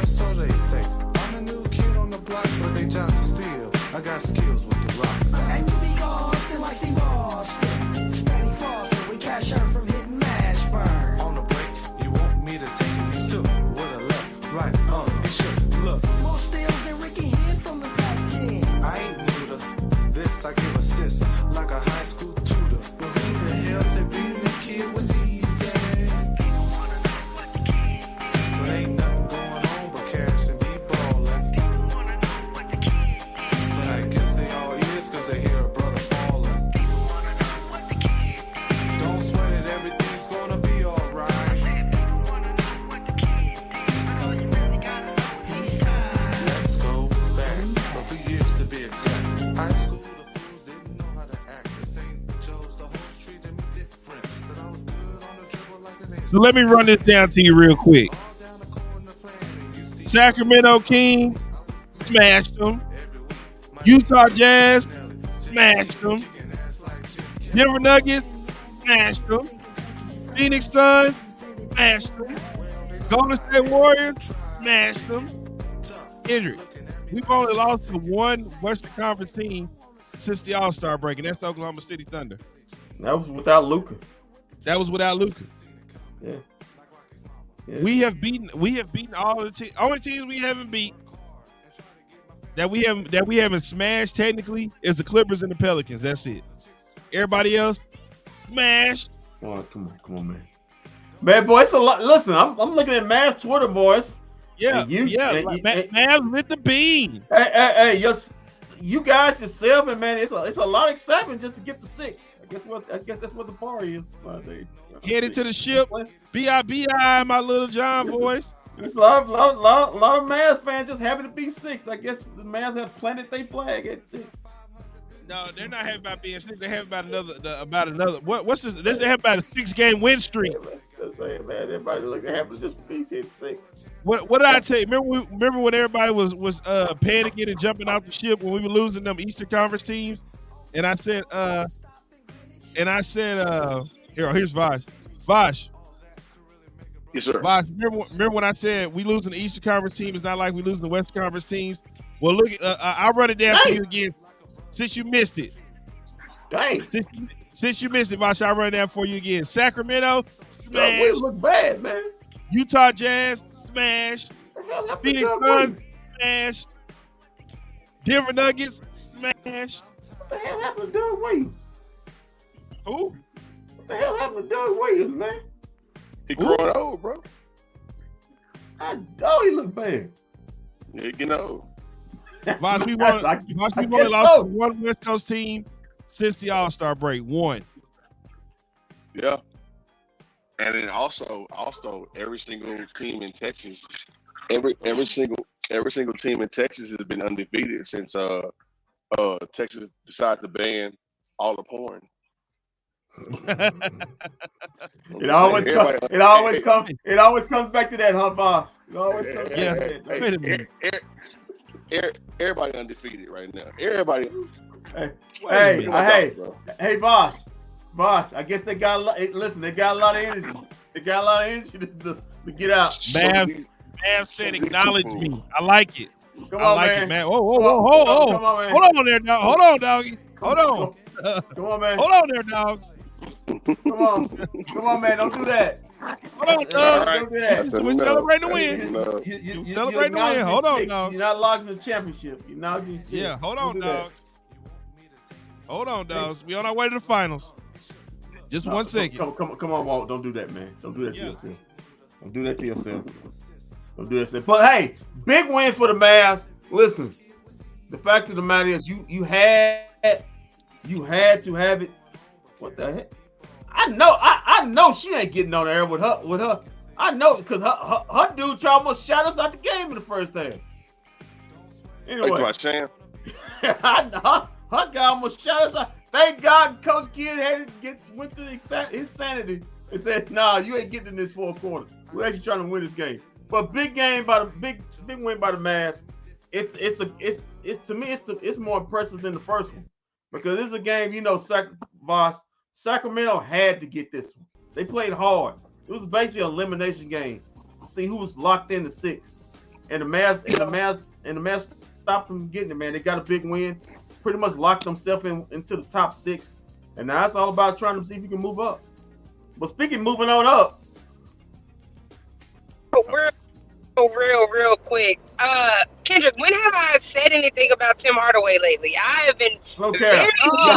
so they say. I'm a new kid on the block, but they jock still. I got skills with the rock. And you be Austin like Steve Austin. Steady flossing, we cash her from hitting mash burn. On the break, you want me to take it still with a left, right, it should look. More steals than Ricky Hen from the Pac-10. I ain't new to this, I give assists like a high school tutor. But who the hell said being a kid was easy? But ain't nothing going on but cash and be ballin'. But I guess they all is cause they hear a brother fallin'. Don't sweat it, everything's gonna be alright. Let's go back, but for years to be exact. High school, the fools didn't know how to act. The St. Joe's, the host treated me different. But I was good on the dribble like an ace. So let me run this down to you real quick. All down the corner playing, you see Sacramento Kings smashed them. Utah Jazz smashed them. Denver Nuggets smashed them. Phoenix Suns smashed them. Golden State Warriors smashed them. Kendrick, we've only lost to one Western Conference team since the All-Star break, and that's Oklahoma City Thunder. That was without Luka. That was without Luka. Yeah. We have beaten all the teams. Only teams we haven't beat that we haven't smashed technically is the Clippers and the Pelicans. That's it. Everybody else smashed. Oh, come on, man. Man, boy, it's a lot. Listen, I'm looking at Mavs Twitter, boys. Yeah, Mavs lit the beam. Hey, you guys yourself, and man, it's a lot of excitement just to get the 6. I guess that's what the party is nowadays. Headed to the ship. B.I.B.I. my little John voice. There's a lot of Mavs fans just happy to be 6. I guess the Mavs have planted their flag at 6. No, they're not happy about being 6. They have about another. What's this? They have about a 6-game win streak. Just saying, man, everybody look happy to just be hit 6. What did I tell you? Remember when everybody was panicking and jumping out the ship when we were losing them Eastern Conference teams? And I said, here's Vosh. Vosh. Yes, sir. Vosh, remember when I said we losing the Eastern Conference team is not like we losing the Western Conference teams? Well, look, I'll run it down for you again since you missed it. Dang. Since you missed it, Vosh, I'll run it down for you again. Sacramento, smash. We look bad, man. Utah Jazz, smash. Phoenix Suns, smash. Denver Nuggets, smash. What the hell happened to Doug Williams? Who? What the hell happened to Doug Williams, man? He growing old, bro. I know he look bad. Yeah, you know. Vosh, we've only lost to one West Coast team since the All-Star break. One. Yeah. And then also every single team in Texas, every single team in Texas has been undefeated since Texas decided to ban all the porn. It always comes back to that, huh, Bob? It always comes back to that. Wait a minute. Everybody undefeated right now. Everybody. Hey, Bosh. I guess they got a lot. Listen, they got a lot of energy. They got a lot of energy to get out. Mavs said, "Acknowledge me." I like it. Come on, man. Man. Whoa. Come on, man. Hold on there, dog. Hold on, doggy. Hold on. Come on, man. Hold on there, dogs. Come on, man. Don't do that. Hold on, dog. Don't do that. We're celebrating the win. Celebrating the win. Hold on, dog. You're not locked in the championship. You're not getting sick. Yeah, hold on, dogs. Hold on, dogs. We on our way to the finals. Just 1 second. Come on, Walt. Don't do that, man. Don't do that to yourself. Don't do that to yourself. Don't do that. But hey, big win for the Mavs. Listen, the fact of the matter is, you had to have it. What the heck? I know she ain't getting on there with her. I know because her dude almost shot us out the game in the first half. Anyway, her guy almost shot us out. Thank God Coach Kidd went to his sanity and said, "Nah, you ain't getting in this fourth quarter. We're actually trying to win this game." But big win by the Mavs. It's to me it's more impressive than the first one because this is a game Sacramento had to get this one. They played hard. It was basically an elimination game to see who was locked in the 6. and the Mavs stopped them from getting it, man. They got a big win, pretty much locked themselves into the top 6, and now it's all about trying to see if you can move up. But speaking of moving on up, real quick. Kendrick, when have I said anything about Tim Hardaway lately? I have been very hold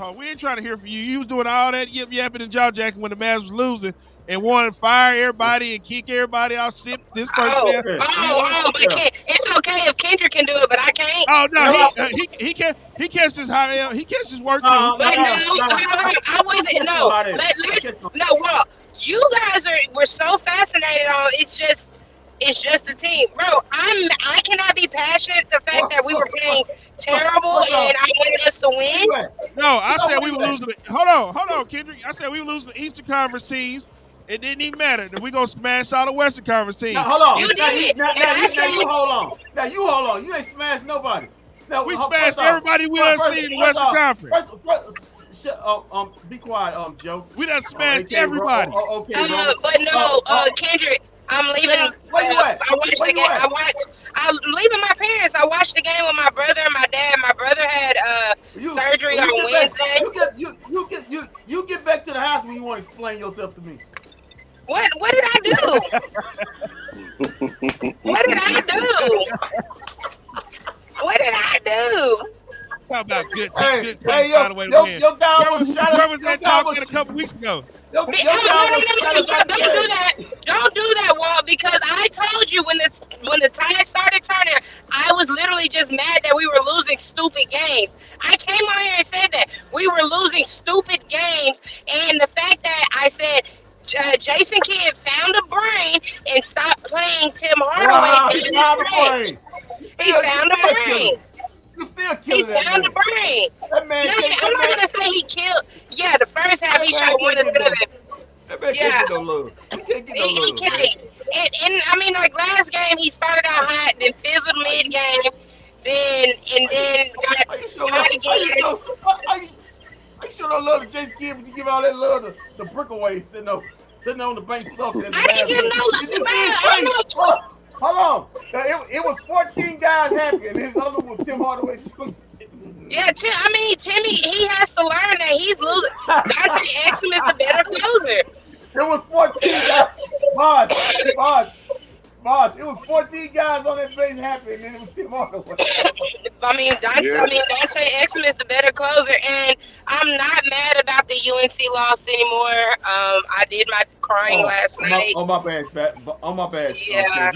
on. We ain't trying to hear from you. You was doing all that yip yapping and jaw jacking when the Mavs was losing and wanted to fire everybody and kick everybody out. Sip this person. But it's okay if Kendrick can do it, but I can't. Oh no, he can. He catches high. He catches work too. I wasn't. Well, you guys were so fascinated on it's just the team, bro. I cannot be passionate at the fact that we were playing terrible and I wanted us to win. No, I said we were losing. Hold on, Kendrick. I said we were losing the Eastern Conference teams. It didn't even matter. We're gonna smash all the Western Conference teams. Now hold on. You did. Now you hold on. Now you hold on. You ain't smashed nobody. Now, we smashed everybody we done seen in the Western Conference. Be quiet, Joe. We done smashed everybody. But no, Kendrick, I'm leaving. Where you at? I watched the game. I'm leaving my parents. I watched the game with my brother and my dad. My brother had surgery on Wednesday. You get back to the house when you want to explain yourself to me. What did I do? What did I do? How about good Hey, good your dog was shot. Where was that talking a couple weeks ago? No, don't do that. Don't do that, Walt, because I told you when the tide started turning, I was literally just mad that we were losing stupid games. I came on here and said that. We were losing stupid games, and the fact that I said Jason Kidd found a brain and stopped playing Tim Hardaway. He found a brain. He found the brain. I'm not gonna say he killed. Yeah, the first half he shot 1 of 7. Yeah, he can't. And I mean, like last game, he started out hot, then fizzled mid game, then got hot again. I sure don't love the Jason Kidd, but you give all that love the brick away sitting on the bank sucking. I didn't give no love. Hold on. It was 14 guys happy, and his other one was Tim Hardaway Jr. Yeah, Timmy, he has to learn that he's losing. Dante Exum is the better closer. It was 14 guys. Boss, it was 14 guys on that base happy, and then it was Tim Hardaway. Dante Exum is the better closer, and I'm not mad about the UNC loss anymore. I did my crying last night. My bad. Yeah.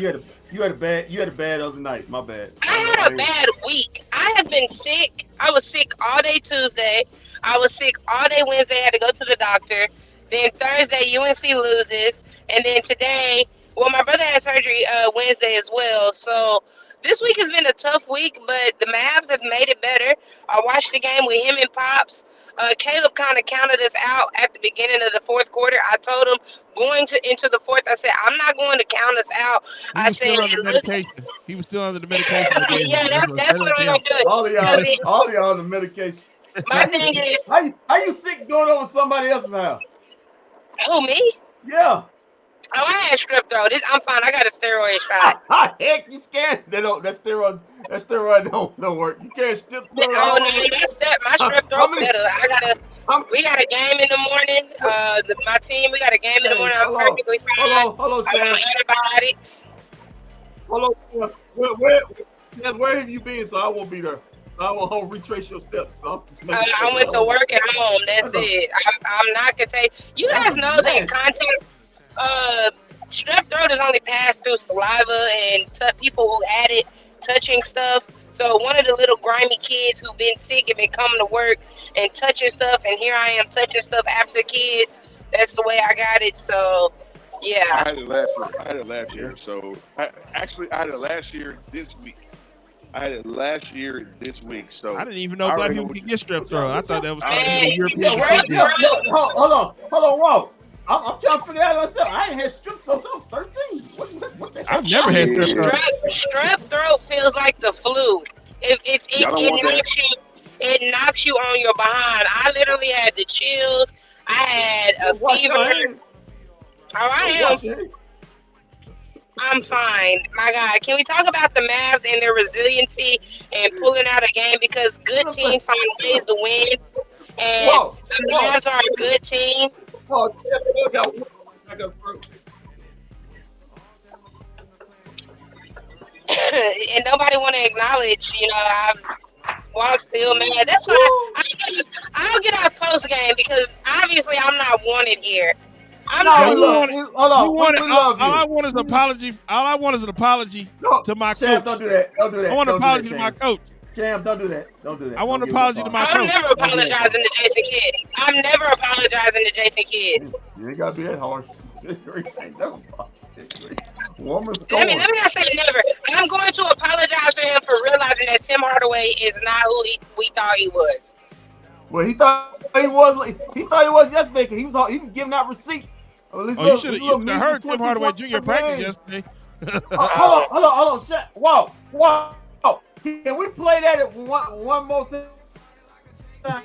You had a bad other night. My bad. I had a bad week. I have been sick. I was sick all day Tuesday. I was sick all day Wednesday. I had to go to the doctor. Then Thursday, UNC loses, and then today. Well, my brother had surgery Wednesday as well, so this week has been a tough week, but the Mavs have made it better. I watched the game with him and Pops. Caleb kind of counted us out at the beginning of the fourth quarter. I told him into the fourth, I said, I'm not going to count us out. He was still under the medication. Yeah, that's what we're going to do. All of y'all on the medication. My thing is... How you sick going over somebody else's house? Who, me? Yeah. Oh, I had strep throat. I'm fine. I got a steroid shot. Heck, you scared? That steroid don't work. You can't strep throat. Oh no, my strep throat better. We got a game in the morning. My team, we got a game in the morning. I'm perfectly fine. Hello, Sam. Antibiotics. Hello. Where have you been? So I won't be there. So I won't retrace your steps. So I went to work at home. That's it. I'm not gonna take. You guys know that contact. Strep throat is only passed through saliva and people who had it touching stuff. So one of the little grimy kids who've been sick and been coming to work and touching stuff, and here I am touching stuff after kids. That's the way I got it. So yeah. I had it last year. So I had it last year this week. So I didn't even know black people could get strep throat. I thought that was Hold on, Walt. I'm trying to figure out myself. I ain't had strep throat since I was 13. What the heck? I've never had strep throat. Strep throat feels like the flu. It knocks you on your behind. I literally had the chills. I had a fever. Oh, I am. I'm fine. My God, can we talk about the Mavs and their resiliency and pulling out a game because good teams find ways to win, and the Mavs are a good team. And nobody want to acknowledge, I'm still mad. That's why I'll get out post game because obviously I'm not wanted here. I'm not. All I want is an apology. All I want is an apology to my coach. Don't do that. Don't do that. I want an apology to my coach. Champ, don't do that. Don't do that. I want an apology to my coach. I'm never apologizing to Jason Kidd. I'm never apologizing to Jason Kidd. You ain't gotta be that harsh. Let me not say never. I'm going to apologize to him for realizing that Tim Hardaway is not who we thought he was. Well, he thought he was. He thought he was yesterday. Cause he was giving out receipts. You should have heard Tim Hardaway Jr. practice yesterday. Hold on. Shut. Whoa. Can we play that one more time?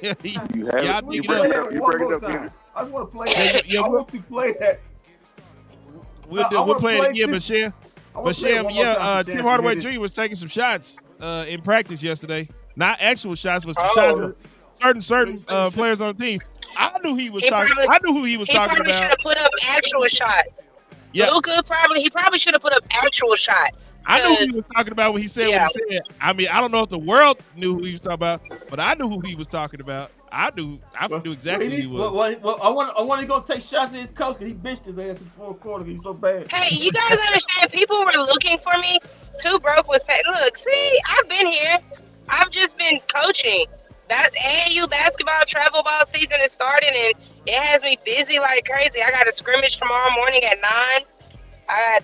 You break it it up. I just want to play that. I want to play that. We'll play it again, but Sham, Tim Hardaway Jr. was taking some shots in practice yesterday. Not actual shots, but some shots of certain players on the team. I knew he was talking. I knew who he was talking about. He probably should have put up actual shots. Yeah. Luka probably should have put up actual shots. I knew who he was talking about when he said what he said. I mean, I don't know if the world knew who he was talking about, but I knew who he was talking about. I knew exactly who he was. I want to go take shots at his coach because he bitched his ass in the fourth quarter. He was so bad. Hey, you guys understand? People were looking for me. Too Broke was paid. Look, see, I've been here. I've just been coaching. That's AAU basketball travel ball season is starting, and it has me busy like crazy. I got a scrimmage tomorrow morning at 9.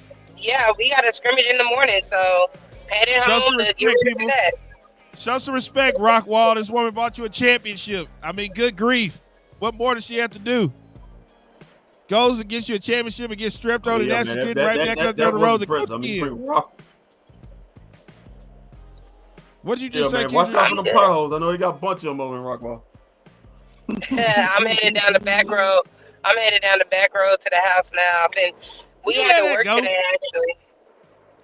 We got a scrimmage in the morning, so heading home to get ready for that. Show some respect, Rockwall. This woman bought you a championship. I mean, good grief. What more does she have to do? Goes and gets you a championship and gets stripped on, and that's getting right back up down the road to coach again. What did you just say, man? Watch out for the potholes. I know they got a bunch of them over in Rockwall. I'm headed down the back road. To the house now. We had to work today, actually.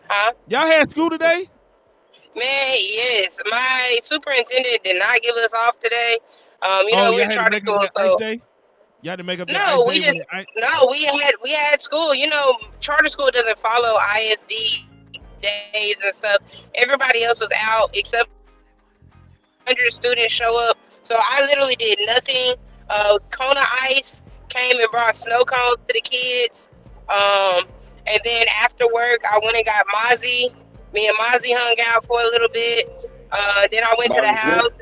Huh? Y'all had school today? Man, yes. My superintendent did not give us off today. We're charter school. You had to make up the we had school. Charter school doesn't follow ISD days and stuff. Everybody else was out except 100 students show up. So I literally did nothing. Kona Ice came and brought snow cones to the kids. And then after work, I went and got Mozzie. Me and Mozzie hung out for a little bit. Then I went to the house.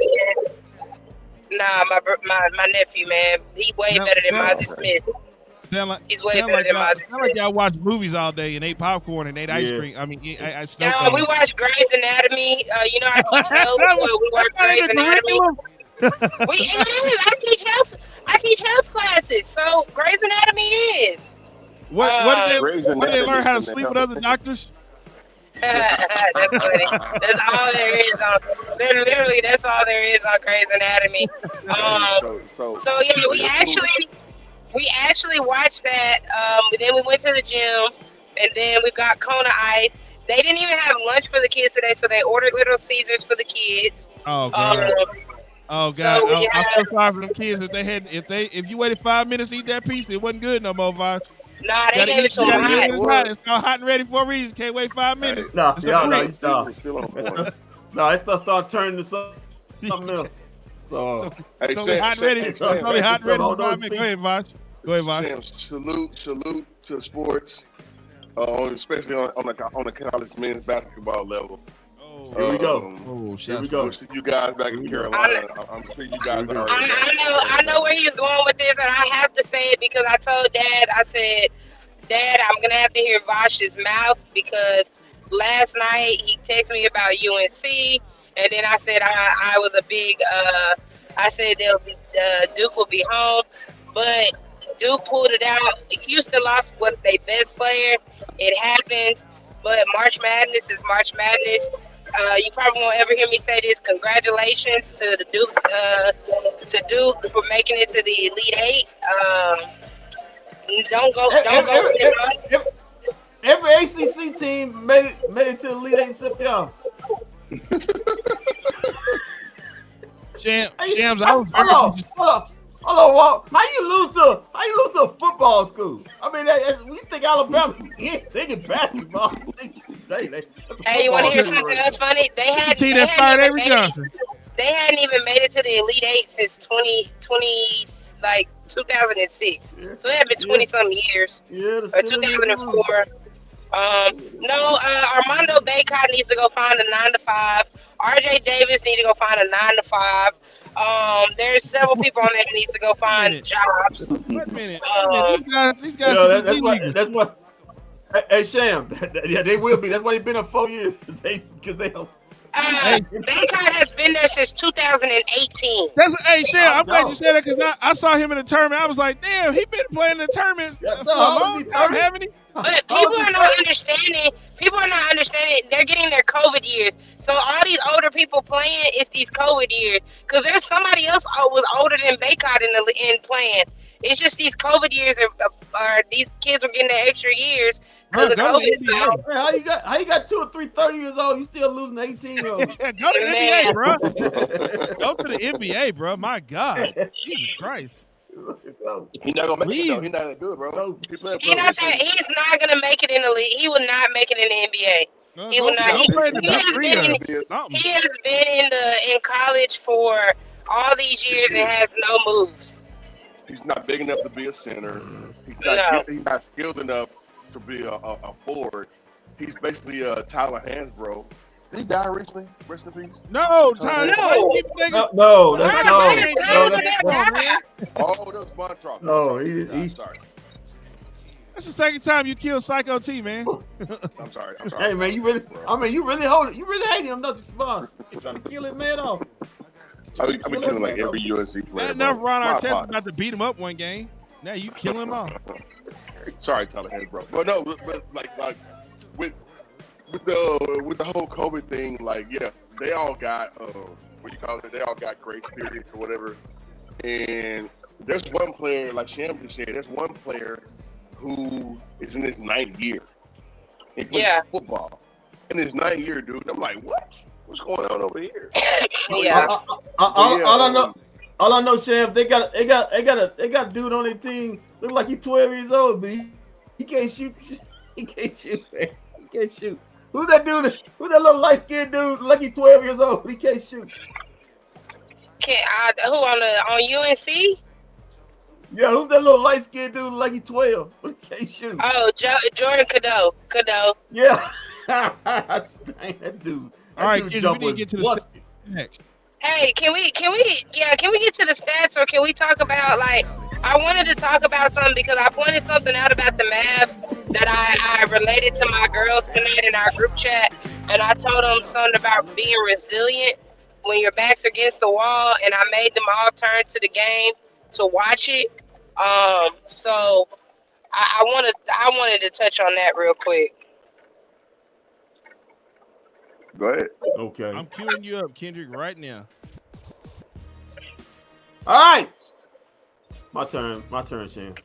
My nephew, man. He's way better than Mozzie Smith. He's way better than Mozzie Smith. Sound like y'all watch movies all day and ate popcorn and ate ice cream. I mean, no, we watch Grey's Anatomy. I teach health, so we watch Grey's Anatomy. I teach health classes, so Grey's Anatomy is. What did they learn how to sleep with other doctors? That's funny. That's all there is on. Literally, that's all there is on Grey's Anatomy. We actually watched that. Then we went to the gym, and then we got Kona Ice. They didn't even have lunch for the kids today, so they ordered Little Caesars for the kids. Oh God. I'm so sorry for them kids. If you waited 5 minutes to eat that piece, it wasn't good no more, Vosh. Nah, they gave it to them hot. It's called hot and ready for a reason. Can't wait 5 minutes. No, it stuff start turning to something else. So it's only hot and ready. It's only hot and ready for 5 minutes. Go ahead, Vosh. Salute to sports, especially on the college men's basketball level. Here we go. Here we go. We'll see you guys back in Carolina. I'm sure you guys are. I know where he was going with this, and I have to say it because I told Dad, I said, Dad, I'm going to have to hear Vosh's mouth because last night he texted me about UNC, and then I said I was a big, I said Duke will be home, but Duke pulled it out. Houston lost with their best player. It happens, but March Madness is March Madness. You probably won't ever hear me say this. Congratulations to the Duke for making it to the Elite Eight. Don't go to Every ACC team made it to the Elite Eight except y'all. Shams, I was very Hold on, Walt. How you lose to a football school? I mean, we think Alabama. They get basketball. Hey, you want to hear something else funny? They hadn't even made it to the Elite Eight since 2006. Yeah. So it had been 20-some years. Yeah, Or 2004. Armando Bacot needs to go find a 9-to-5. RJ Davis needs to go find a 9-to-5. There's several people on there that needs to go find jobs. Wait a minute. These guys. That's what. Hey, Sham. Yeah, they will be. That's why they've been up 4 years because they don't. Bacot has been there since 2018. Sham, I'm glad you said that because I saw him in the tournament. I was like, damn, he been playing the tournament for a long time, haven't he? But people are not understanding. They're getting their COVID years. So all these older people playing, it's these COVID years. Because there's somebody else was older than Bacot in playing. It's just these COVID years are these kids are getting their extra years because of COVID stuff. How you got 2 or 3 30 years old? You still losing 18-year-olds? Go to the NBA, bro. Go to the NBA, bro. My God, Jesus Christ. He's not gonna make it though. He's not that good, bro. He's not gonna make it in the league. He will not make it in the NBA. He will not. He has been in college for all these years and has no moves. He's not big enough to be a center. He's not skilled enough to be a forward. He's basically Tyler Hansbrough. Did he die recently? Rest in peace. No, Tyler. Oh, that was Montross. No, I'm sorry. That's the second time you killed Psycho T, man. I'm sorry. Hey, man, you really hate him, don't you, Boss? You're trying to kill him, man, off. I've been killing like every UNC player. That enough Ron Artest about to beat him up one game. Now you kill him off. Sorry, Tyler Hansbrough. But no, but like with the whole COVID thing, like they all got they all got grace periods or whatever. And there's one player, like Sham just said, there's one player who is in his 9th year. He plays football in his 9th year, dude. I'm like, what? What's going on over here? All I know, Sham, they got a dude on their team. Look like he's 12 years old, but he can't shoot. He can't shoot, man. He can't shoot. Who's that dude? Who's that little light skinned dude? Like he's 12 years old. He can't shoot. Who on UNC? Yeah, who's that little light skinned dude? Like he's 12. He can't shoot. Oh, Jordan Cadeau. Yeah. Dang, that dude. All right, kids, we need to get to the next. Hey, can we get to the stats, or can we talk about, I wanted to talk about something because I pointed something out about the Mavs that I related to my girls tonight in our group chat, and I told them something about being resilient when your back's against the wall, and I made them all turn to the game to watch it. So I wanted to touch on that real quick. Go ahead. Okay. I'm queuing you up, Kendrick, right now. All right. My turn, Shane.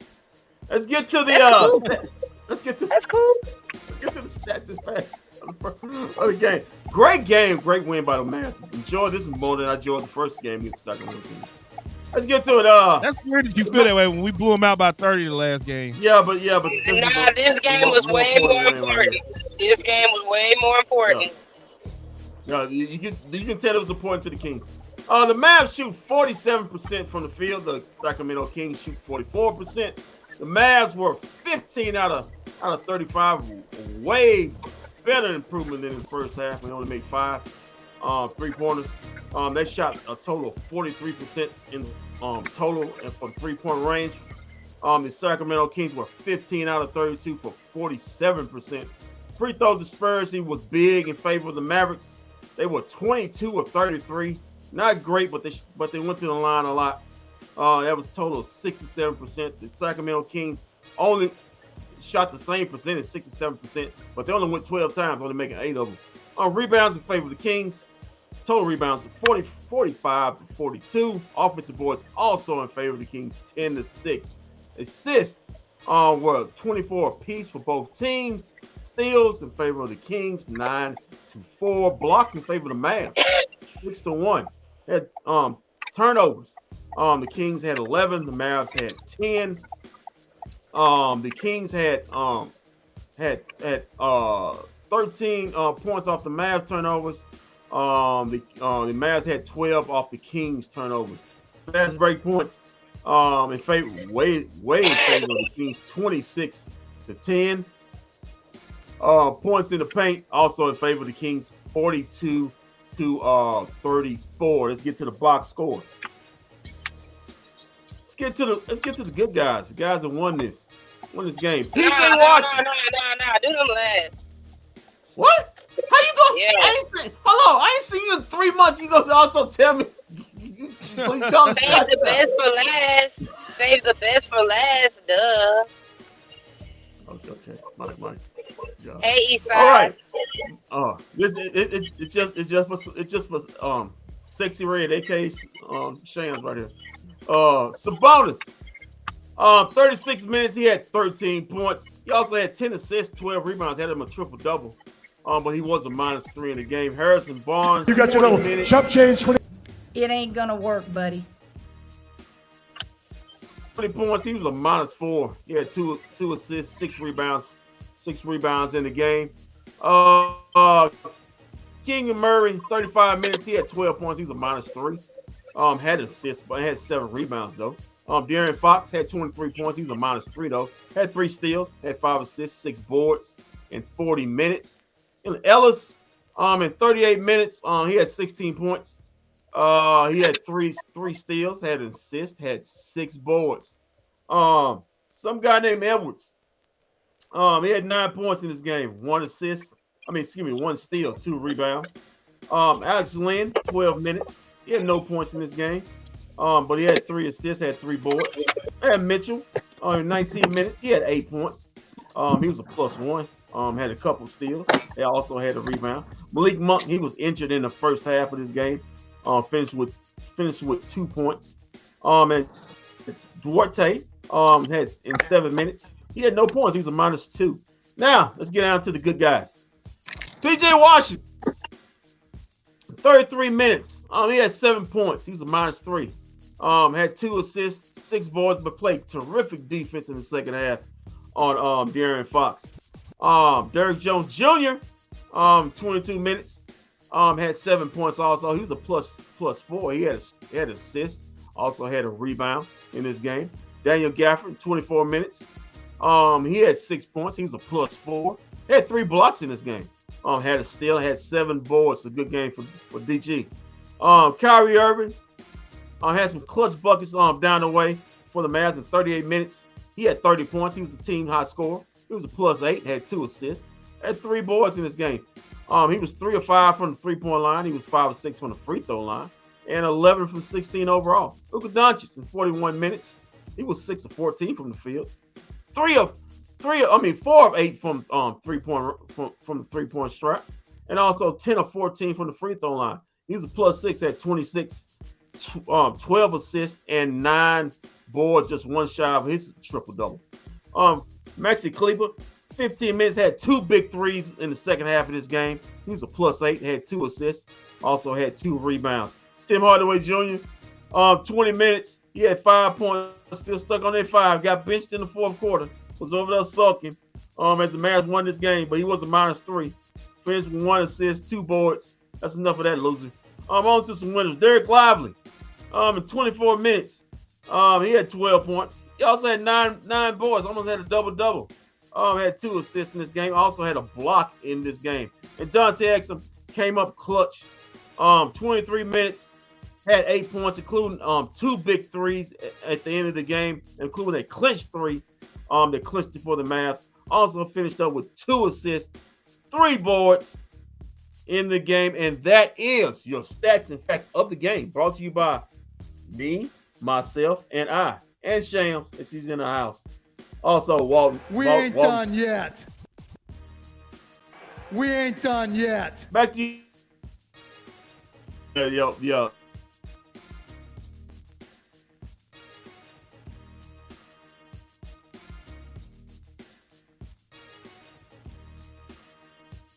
Let's get to the Let's get to the stats and facts of the game. Great game, great win by the Mavs. Enjoyed this more than I enjoyed the first game against the Sacramento Kings. Let's get to it. That's weird that you feel that way when we blew them out by 30 the last game. Yeah, but this game was way more important. This game was way more important. Yeah, you can tell it was important to the Kings. The Mavs shoot 47% from the field. The Sacramento Kings shoot 44%. The Mavs were 15 out of 35, way better improvement than in the first half. We only made 5 3-pointers. They shot a total of 43% in total and for the 3-point range. The Sacramento Kings were 15 out of 32 for 47%. Free throw disparity was big in favor of the Mavericks. They were 22 of 33. Not great, but they went to the line a lot. That was a total of 67%. The Sacramento Kings only shot the same percentage, 67%, but they only went 12 times, only making 8 of them. Rebounds in favor of the Kings. Total rebounds of 45 to 42. Offensive boards also in favor of the Kings, 10 to 6. Assists, were 24 apiece for both teams. Steals in favor of the Kings, 9-4. Blocks in favor of the Mavs, 6-1. Had turnovers. The Kings had 11. The Mavs had 10. The Kings had 13 points off the Mavs turnovers. The Mavs had 12 off the Kings turnovers. Fast break points in favor way in favor of the Kings, 26-10. Points in the paint also in favor of the Kings, 42-34. Let's get to the box score. Let's get to the good guys. The guys that won this game. PJ Washington. No. Do them last. What? How you go? Yeah. I ain't seen you in 3 months. You gonna also tell me? So you tell me Save the best for last. Save the best for last. Duh. Okay. Mike. Yeah. Hey, Eastside. All right. It's just for Sexy Red, aka Shams right here. Sabonis. 36 minutes, he had 13 points. He also had 10 assists, 12 rebounds, had him a triple-double. But he was a -3 in the game. Harrison Barnes. You got your little minutes. chump change. 20. It ain't gonna work, buddy. 20 points. He was a -4. He had two assists, 6 rebounds in the game. King and Murray, 35 minutes. He had 12 points. He was a -3. Had assists, but had 7 rebounds though. De'Aaron Fox had 23 points. He was a -3 though. Had 3 steals, had 5 assists, 6 boards in 40 minutes. And Ellis, in 38 minutes, he had 16 points. He had three steals, had an assist, had 6 boards. Some guy named Edwards. He had 9 points in this game, 1 assist. 1 steal, 2 rebounds. Alex Lynn, 12 minutes. He had no points in this game. But he had 3 assists, had 3 boards. And Mitchell, 19 minutes, he had 8 points. He was a +1. Had a couple steals. He also had a rebound. Malik Monk, he was injured in the first half of this game. Finished with 2 points. And Duarte had in 7 minutes. He had no points. He was a -2. Now let's get down to the good guys. PJ Washington, 33 minutes. He had 7 points. He was a -3. Had 2 assists, 6 boards, but played terrific defense in the second half on De'Aaron Fox. Derrick Jones Jr., 22 minutes. Had 7 points also. He was a +4. He had assists, also had a rebound in this game. Daniel Gafford, 24 minutes. He had 6 points. He was a +4. He had 3 blocks in this game. Had a steal, had 7 boards. A good game for DG. Kyrie Irving had some clutch buckets down the way for the Mavs in 38 minutes. He had 30 points. He was the team high scorer. He was a +8, had 2 assists, had 3 boards in this game. He was 3 of 5 from the 3-point line. He was 5 of 6 from the free throw line, and 11 from 16 overall. Luka Doncic in 41 minutes. He was 6 of 14 from the field. 4 of 8 from 3-point from the 3-point strap, and also 10 of 14 from the free throw line. He was a +6, had 26, 12 assists and 9 boards, just 1 shy of his triple-double. Maxi Kleber, 15 minutes, had 2 big threes in the second half of this game. He was a +8, had 2 assists, also had 2 rebounds. Tim Hardaway Jr., 20 minutes, he had 5 points, still stuck on that 5, got benched in the fourth quarter, was over there sulking as the Mavs won this game, but he was a -3. Finished with 1 assist, 2 boards. That's enough of that, loser. On to some winners. Derek Lively, in 24 minutes, he had 12 points. He also had nine boards, almost had a double-double. Had 2 assists in this game, also had a block in this game. And Dante Exum came up clutch. 23 minutes, had 8 points, including 2 big threes at the end of the game, including a clinched 3 that clinched it for the Mavs. Also finished up with 2 assists, 3 boards in the game. And that is your stats and facts of the game, brought to you by me, myself, and I, and Shams, if she's in the house. Also, Walton. We ain't done yet. We ain't done yet. Back to you. Yo.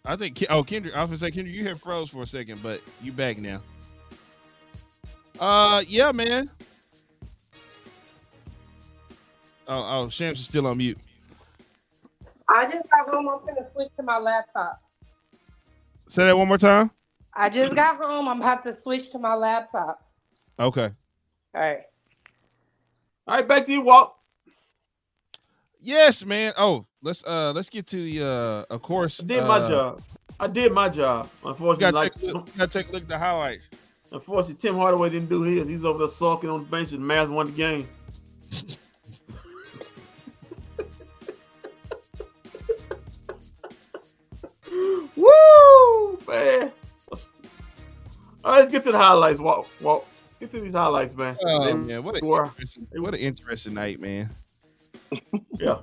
I think. Kendrick. I was gonna say, Kendrick, you had froze for a second, but you back now. Yeah, man. Oh, Shams is still on mute. I just got home. I'm gonna switch to my laptop. Say that one more time. I just got home. I'm about to switch to my laptop. Okay. All right. All right, back to you, Walt. Yes, man. Oh, let's get to the of course. I did my job. Unfortunately, gotta take a look at the highlights. Unfortunately, Tim Hardaway didn't do his. He's over there sulking on the bench and Mavs won the game. Woo, man. All right, let's get to the highlights. Walt. Get to these highlights, man. Oh, man, what an interesting night, man. Yeah.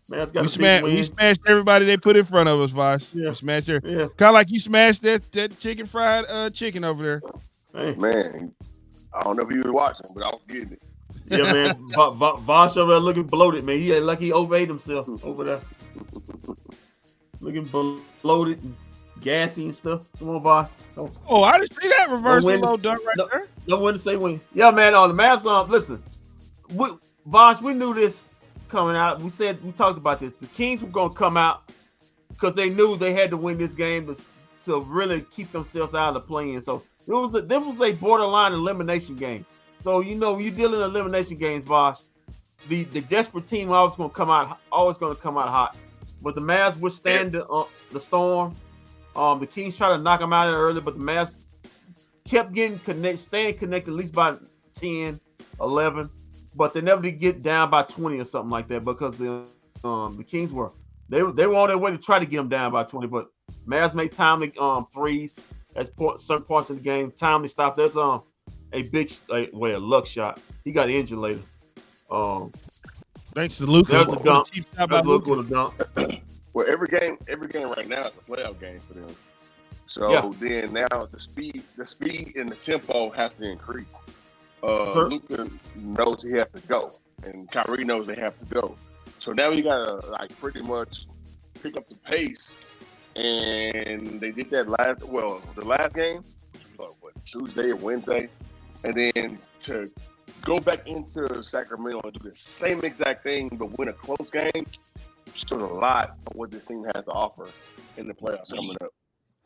Man, we smashed everybody they put in front of us, Vosh. Yeah. We smashed her. Yeah. Kind of like you smashed that chicken fried chicken over there. Hey. Man, I don't know if you was watching, but I was getting it. Yeah, man. Vosh over there looking bloated, man. He like he overate himself over there. Looking bloated and gassy and stuff. Come on, Vosh. Oh, I didn't see that reversal low dunk right there. No one to say when. Yeah, man. On the Mavs, listen. Vosh, we knew this coming out. We talked about this. The Kings were gonna come out because they knew they had to win this game to really keep themselves out of the play-in. So this was a borderline elimination game. So you know you deal in elimination games, Vosh. The desperate team always gonna come out hot. But the Mavs withstand the storm. The Kings tried to knock them out early, but the Mavs kept staying connected at least by 10, 11. But they never did get down by 20 or something like that because the Kings were on their way to try to get them down by 20. But Mavs made timely threes at certain parts of the game. Timely stop. There's a luck shot. He got injured later. Thanks to Luka. There's a dunk. There's Luka with a dunk. Well, every game right now is a playoff game for them. So then now the speed and the tempo has to increase. Luka knows he has to go, and Kyrie knows they have to go. So now you gotta pretty much pick up the pace. And they did that the last game, Tuesday or Wednesday, and then to go back into Sacramento and do the same exact thing but win a close game shows a lot of what this team has to offer in the playoffs coming up.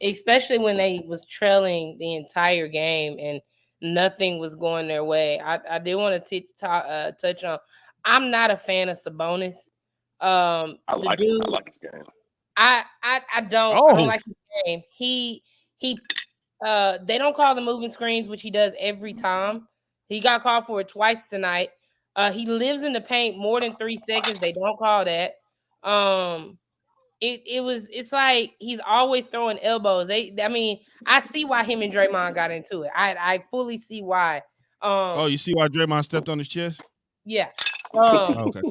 Especially when they was trailing the entire game and nothing was going their way. I did want to touch on. I'm not a fan of Sabonis. I like his game. I don't like his game. He they don't call the moving screens, which he does every time. He got called for it twice tonight. He lives in the paint more than 3 seconds. They don't call that. It's like he's always throwing elbows. I see why him and Draymond got into it. I fully see why. You see why Draymond stepped on his chest? Yeah. Okay.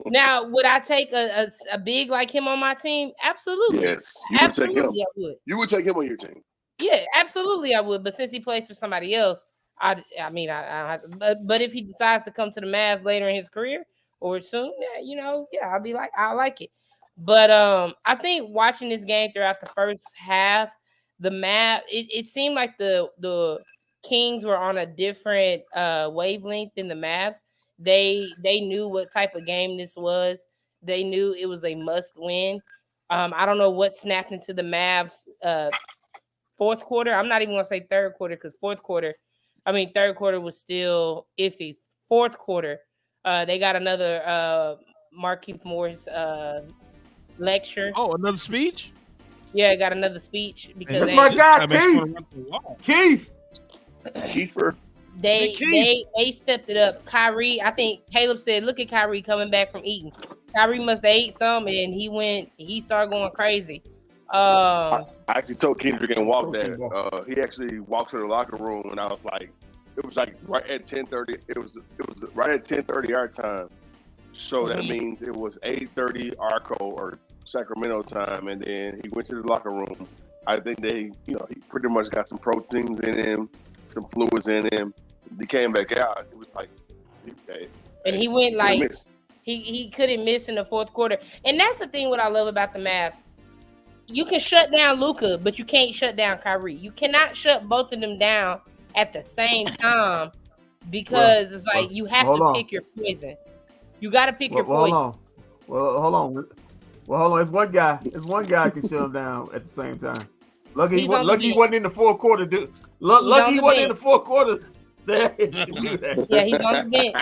Now, would I take a big like him on my teame? Absolutely. Yes. Absolutely, I would. You would take him on your team. Yeah, absolutely, I would. But since he plays for somebody else, I don't have to. But if he decides to come to the Mavs later in his career or soon, I'll be like, I like it. But I think watching this game throughout the first half, the Mavs, it seemed like the Kings were on a different wavelength than the Mavs. They knew what type of game this was. They knew it was a must win. I don't know what snapped into the Mavs fourth quarter. I'm not even gonna say third quarter because third quarter was still iffy. Fourth quarter, they got another Markieff Morris lecture. Oh, another speech? Yeah, got another speech because that's my guy, Keith. Kiefer. They stepped it up. Kyrie, I think Caleb said, look at Kyrie coming back from eating. Kyrie must have ate some and he started going crazy. I actually told Kendrick and Walk that he actually walked to the locker room and I was like, it was like right at 10:30. It was right at 10:30 our time. So that means it was 8:30 Arco or Sacramento time, and then he went to the locker room. I think he pretty much got some proteins in him, some fluids in him. He came back out. It was like, he went like he couldn't miss in the fourth quarter. And that's the thing what I love about the Mavs. you can shut down Luka, but you can't shut down Kyrie. You cannot shut both of them down at the same time because it's like you have to pick your poison. You got to pick your poison. Hold on. Hold on. It's one guy. Can shut him down at the same time. Lucky he wasn't in the fourth quarter. Lucky he wasn't in the fourth quarter. Yeah, he's on the bench.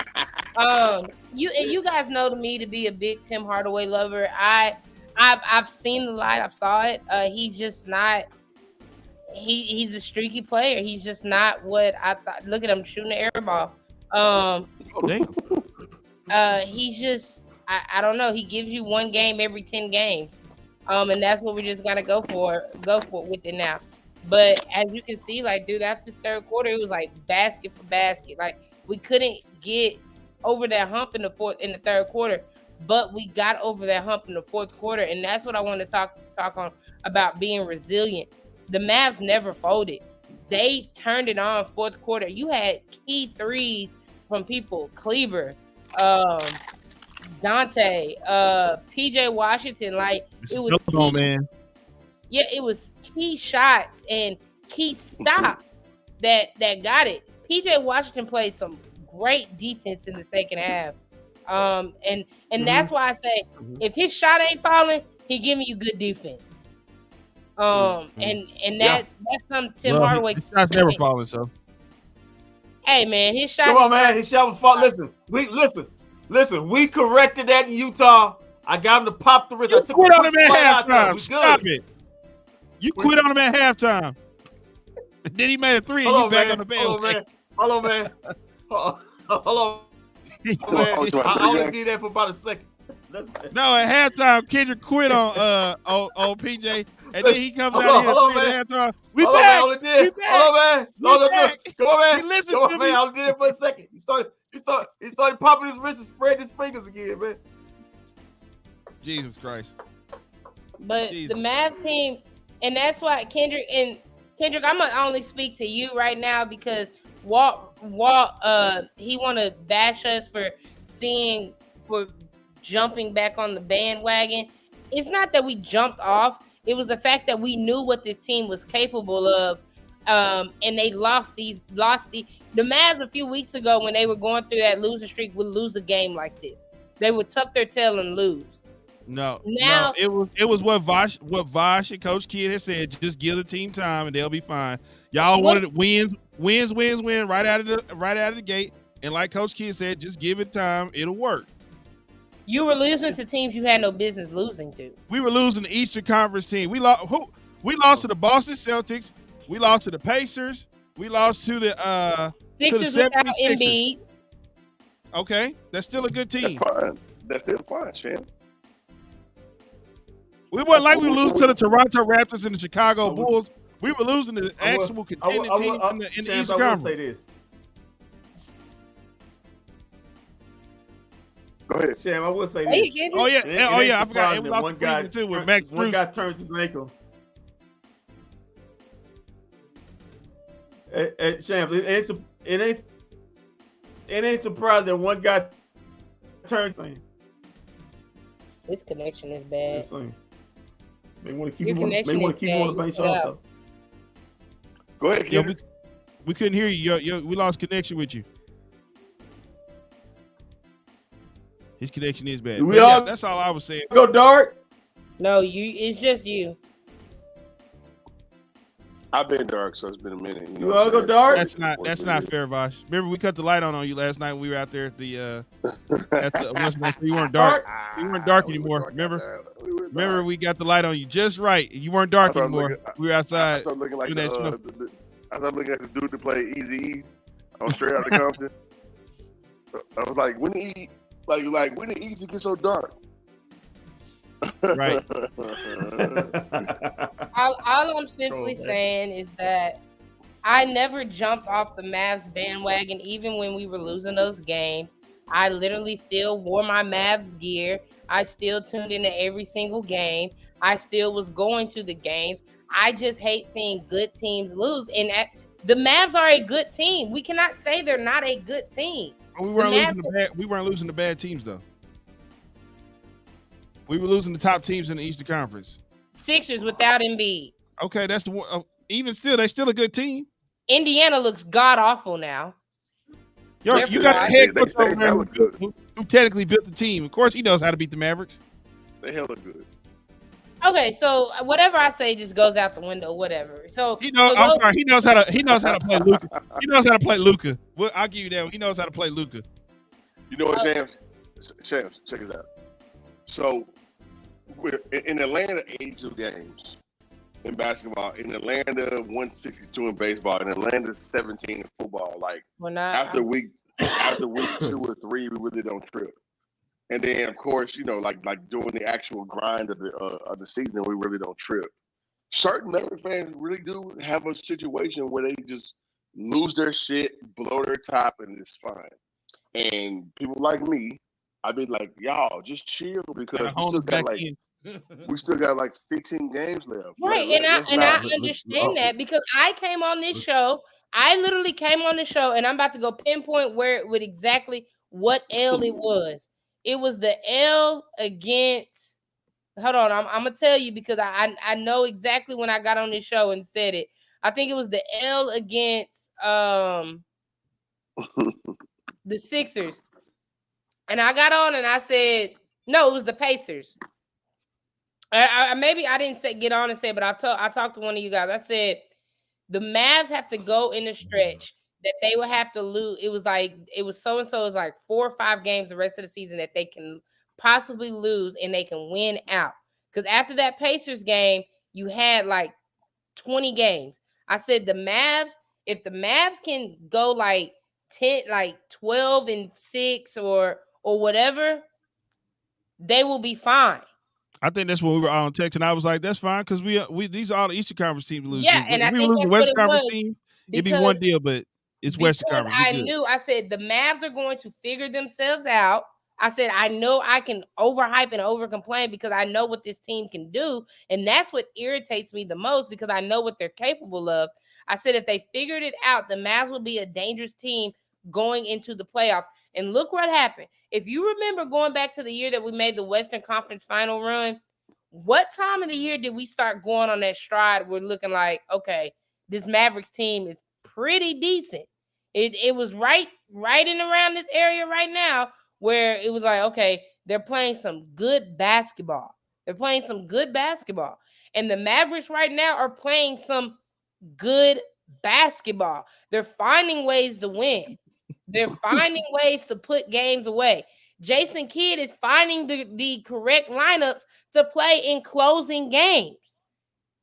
You guys know me to be a big Tim Hardaway lover. I've seen the light. I've saw it. He's just not. He's a streaky player. He's just not what I thought. Look at him shooting the air ball. He's just. I don't know. He gives you one game every 10 games, and that's what we just gotta go for with it now. But as you can see, like, dude, after the third quarter, it was like basket for basket. Like, we couldn't get over that hump in the third quarter, but we got over that hump in the fourth quarter, and that's what I want to talk on about being resilient. The Mavs never folded. They turned it on fourth quarter. You had key threes from people, Kleber, Dante, PJ Washington. Like, it was key, man. Yeah, it was key shots and key stops that got it. PJ Washington played some great defense in the second half. And that's why I say if his shot ain't falling, he giving you good defense. And that's something Tim Hardaway. His shot's never falling, so. Hey man, his shot. Come on, man, his shot was falling. Listen. We corrected that in Utah. I got him to pop the wrist. You quit on him at halftime. Stop it. You quit on him at halftime. Then he made a three and you back on the bench. Hold on, man. I only did that for about a second. No, at halftime, Kendrick quit on PJ, and then he comes out here at halftime. We back. Hold on, man. Come on, man. Listen Come on, to man. me. I only did it for a second. He started popping his wrist and spreading his fingers again, man. Jesus Christ. But the Mavs team, and that's why Kendrick, I'm gonna only speak to you right now because Walt, he want to bash us for jumping back on the bandwagon. It's not that we jumped off. It was the fact that we knew what this team was capable of. And they lost the Mavs a few weeks ago when they were going through that losing streak would lose a game like this. They would tuck their tail and lose. No, it was what Vosh and Coach Kidd had said. Just give the team time and they'll be fine. Y'all wanted wins right out of the gate. And like Coach Kidd said, just give it time. It'll work. You were losing to teams you had no business losing to. We were losing the Eastern Conference team. We lost to the Boston Celtics. We lost to the Pacers. We lost to the Sixers without Embiid. Okay, that's still a good team. That's still fine, champ. We weren't like we were losing to the Toronto Raptors and the Chicago Bulls. We were losing to the actual contending teams in the Eastern Conference. Say this. Go ahead, Sham. I will say this. Oh yeah. I forgot. It was one guy too with Max Bruce. One guy turns his ankle. Sham, it ain't surprised that one guy turns. This connection is bad. They want to keep him on the bench also. Go ahead, yo, we couldn't hear you. We lost connection with you. His connection is bad. That's all I was saying. Go dark? No, it's just you. I've been dark, so it's been a minute. You all go dark? That's not fair, Vosh. Remember, we cut the light on you last night when we were out there at the you weren't dark. You weren't dark anymore. Remember, we got the light on you just right. You weren't dark anymore. We were outside. I started looking like I started looking at the dude that played Easy. I was straight out of Compton. I was like, when did Easy get so dark? Right. All I'm simply saying is that I never jumped off the Mavs bandwagon, even when we were losing those games. I literally still wore my Mavs gear. I still tuned into every single game. I still was going to the games. I just hate seeing good teams lose. And the Mavs are a good team. We cannot say they're not a good team. We weren't losing the bad teams though. We were losing the top teams in the Eastern Conference. Sixers without Embiid. Okay, that's the one. Even still, they're still a good team. Indiana looks god awful now. You They're got a head coach over there hella good. who technically built the team. Of course, he knows how to beat the Mavericks. They hella good. Okay, so whatever I say just goes out the window. Whatever. So He knows. I'm sorry. He knows how to play Luka. He knows how to play Luka. Well, I'll give you that. He knows how to play Luka. You know what, Shams, check this out. So, in Atlanta, 82 games in basketball. In Atlanta, 162 in baseball. In Atlanta, 17 in football. Like after week 2 or 3, we really don't trip. And then, of course, like doing the actual grind of the season, we really don't trip. Certain Mavericks fans really do have a situation where they just lose their shit, blow their top, and it's fine. And people like me, I be like, y'all, just chill because we still got like 15 games left. Right, and I understand that because I came on this show. I literally came on the show, and I'm about to go pinpoint where it would exactly what L it was. It was the L against. Hold on, I'm gonna tell you because I know exactly when I got on this show and said it. I think it was the L against the Sixers, and I got on and I said no, it was the Pacers. Maybe I didn't get on and say, but I talked to one of you guys. I said the Mavs have to go in the stretch that they would have to lose. It was so and so. It was like 4 or 5 games the rest of the season that they can possibly lose and they can win out. Because after that Pacers game, you had like 20 games. I said the Mavs, if the Mavs can go like 12-6 or whatever, they will be fine. I think that's when we were on text, and I was like, "That's fine," because we these are all the Eastern Conference teams lose. Yeah, and if we lose the Western Conference team, it'd be one deal, but it's Western Conference. I said the Mavs are going to figure themselves out. I said I know I can overhype and overcomplain because I know what this team can do, and that's what irritates me the most because I know what they're capable of. I said if they figured it out, the Mavs will be a dangerous team going into the playoffs. And look what happened. If you remember going back to the year that we made the Western Conference final run, what time of the year did we start going on that stride? We're looking like, okay, this Mavericks team is pretty decent. It was right in around this area right now where it was like, okay, they're playing some good basketball. And the Mavericks right now are playing some good basketball. They're finding ways to win. They're finding ways to put games away. Jason Kidd is finding the correct lineups to play in closing games.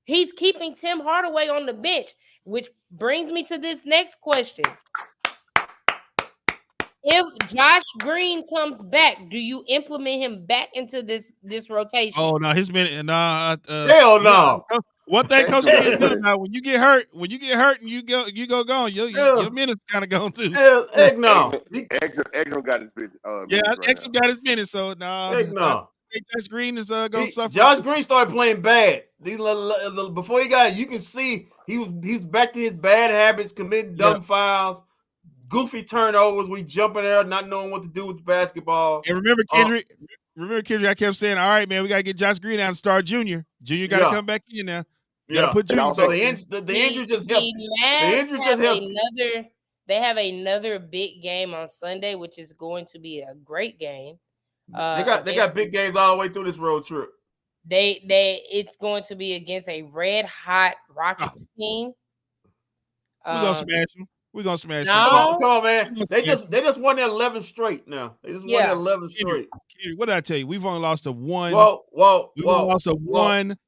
He's keeping Tim Hardaway on the bench, which brings me to this next question. If Josh Green comes back, do you implement him back into this rotation? Oh no, his minute. Hell no. One thing Coach Green is good about when you get hurt and you go gone, your minute's kind of gone too. Heck no. Exum got his business. Exum got his minute, so heck no. Josh Green is gonna suffer. Josh Green started playing bad. Before he got it, you can see he was back to his bad habits, committing dumb fouls, goofy turnovers. We jumping there, not knowing what to do with the basketball. And remember, Kendrick. I kept saying, "All right, man, we gotta get Josh Green out and start Junior. Junior got to come back in now. You gotta put Junior back in." The injury just helped. The injury just helped. They have another big game on Sunday, which is going to be a great game. They got big games all the way through this road trip. It's going to be against a red hot Rockets team. We're gonna smash them. Come on, man. They just won their 11th straight now. They just won their 11th straight. What did I tell you? We've only lost to one. We've only lost to one.